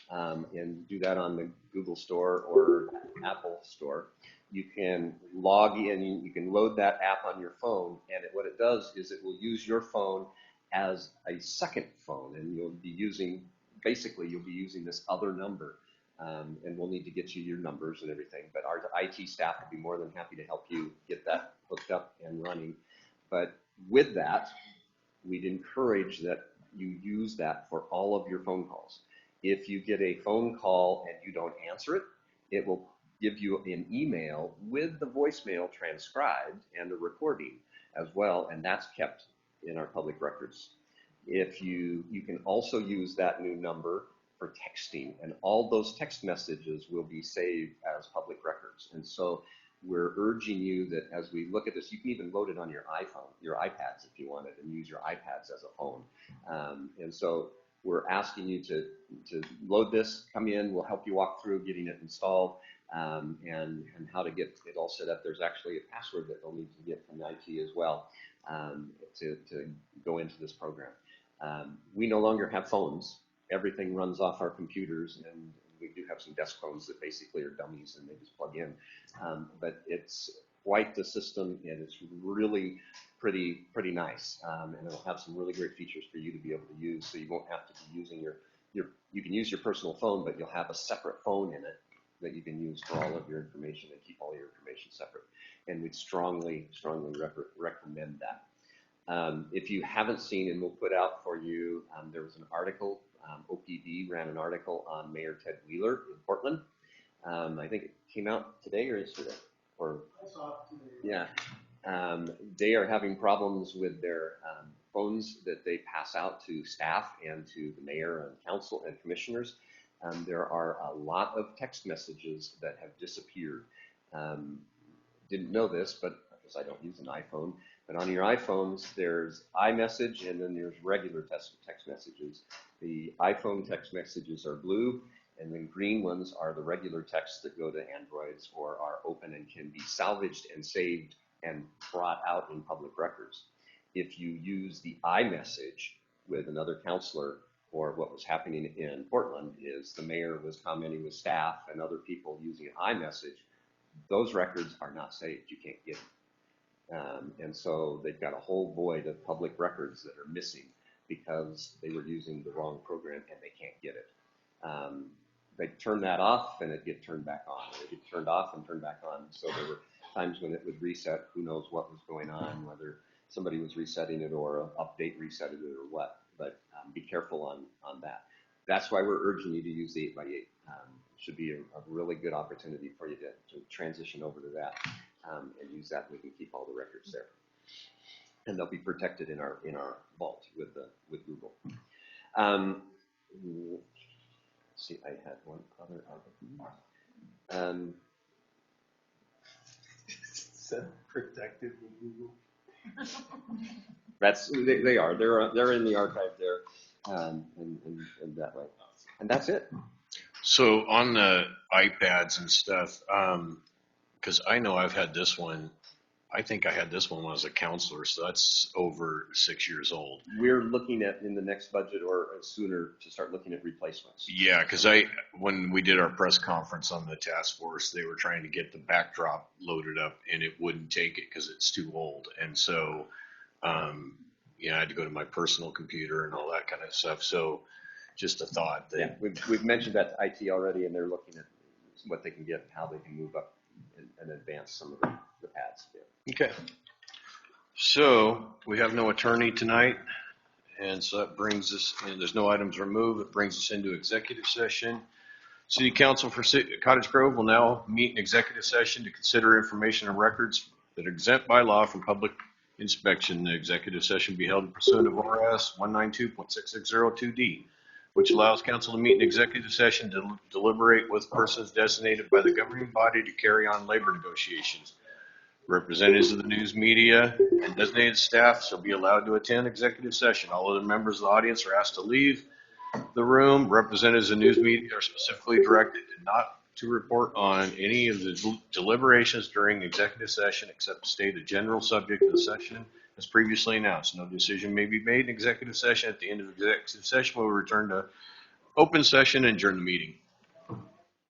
and do that on the Google Store or Apple Store, you can log in, you can load that app on your phone, and what it does is it will use your phone as a second phone, and you'll be using, basically you'll be using this other number, and we'll need to get you your numbers and everything, but our IT staff will be more than happy to help you get that hooked up and running. But with that, we'd encourage that you use that for all of your phone calls. If you get a phone call and you don't answer it, it will give you an email with the voicemail transcribed and a recording as well, and that's kept in our public records. If you can also use that new number for texting, and all those text messages will be saved as public records. And so we're urging you that as we look at this, you can even load it on your iPhone, your iPads if you wanted, and use your iPads as a phone. And so we're asking you to load this, come in, we'll help you walk through getting it installed, and how to get it all set up. There's actually a password that they'll need to get from IT as well to go into this program. We no longer have phones. Everything runs off our computers, and we do have some desk phones that basically are dummies and they just plug in. But it's quite the system, and it's really pretty nice. And it'll have some really great features for you to be able to use, so you won't have to be using you can use your personal phone, but you'll have a separate phone in it that you can use for all of your information and keep all your information separate. And we'd strongly recommend that. If you haven't seen, and we'll put out for you, there was an article, OPD ran an article on Mayor Ted Wheeler in Portland. I think it came out today or yesterday, or I saw it today. Yeah. They are having problems with their phones that they pass out to staff and to the mayor and council and commissioners. There are a lot of text messages that have disappeared. Didn't know this, but because I don't use an iPhone, but on your iPhones, there's iMessage and then there's regular text messages. The iPhone text messages are blue, and then green ones are the regular texts that go to Androids or are open and can be salvaged and saved and brought out in public records. If you use the iMessage with another counselor, or what was happening in Portland is the mayor was commenting with staff and other people using iMessage, those records are not saved. You can't get them. And so they've got a whole void of public records that are missing because they were using the wrong program and they can't get it. They turn that off and it get turned back on. It get turned off and turned back on. So there were times when it would reset. Who knows what was going on, whether somebody was resetting it or an update resetted it or what. But be careful on that. That's why we're urging you to use the 8x8. Should be a really good opportunity for you to transition over to that and use that. We can keep all the records there, and they'll be protected in our vault with Google. See, I had one other item. Protected with Google. That's they are. They're in the archive there, and that way. And that's it. So on the iPads and stuff, because I know I've had this one. I think I had this one when I was a counselor, so that's over 6 years old. We're looking at in the next budget or sooner to start looking at replacements. Yeah, because when we did our press conference on the task force, they were trying to get the backdrop loaded up, and it wouldn't take it because it's too old. And so, I had to go to my personal computer and all that kind of stuff. So, just a thought that we've mentioned that to IT already, and they're looking at what they can get and how they can move up and advance some of the pads. Yeah. Okay. So we have no attorney tonight, and so that brings us, and there's no items removed. It brings us into executive session. City Council for Cottage Grove will now meet in executive session to consider information and records that are exempt by law from public inspection. The executive session be held pursuant of ORS 192.6602D, which allows council to meet in executive session to deliberate with persons designated by the governing body to carry on labor negotiations. Representatives of the news media and designated staff shall be allowed to attend executive session. All other members of the audience are asked to leave the room. Representatives of news media are specifically directed not to report on any of the deliberations during executive session except to state a general subject of the session as previously announced. No decision may be made in executive session. At the end of executive session, we'll return to open session and adjourn the meeting.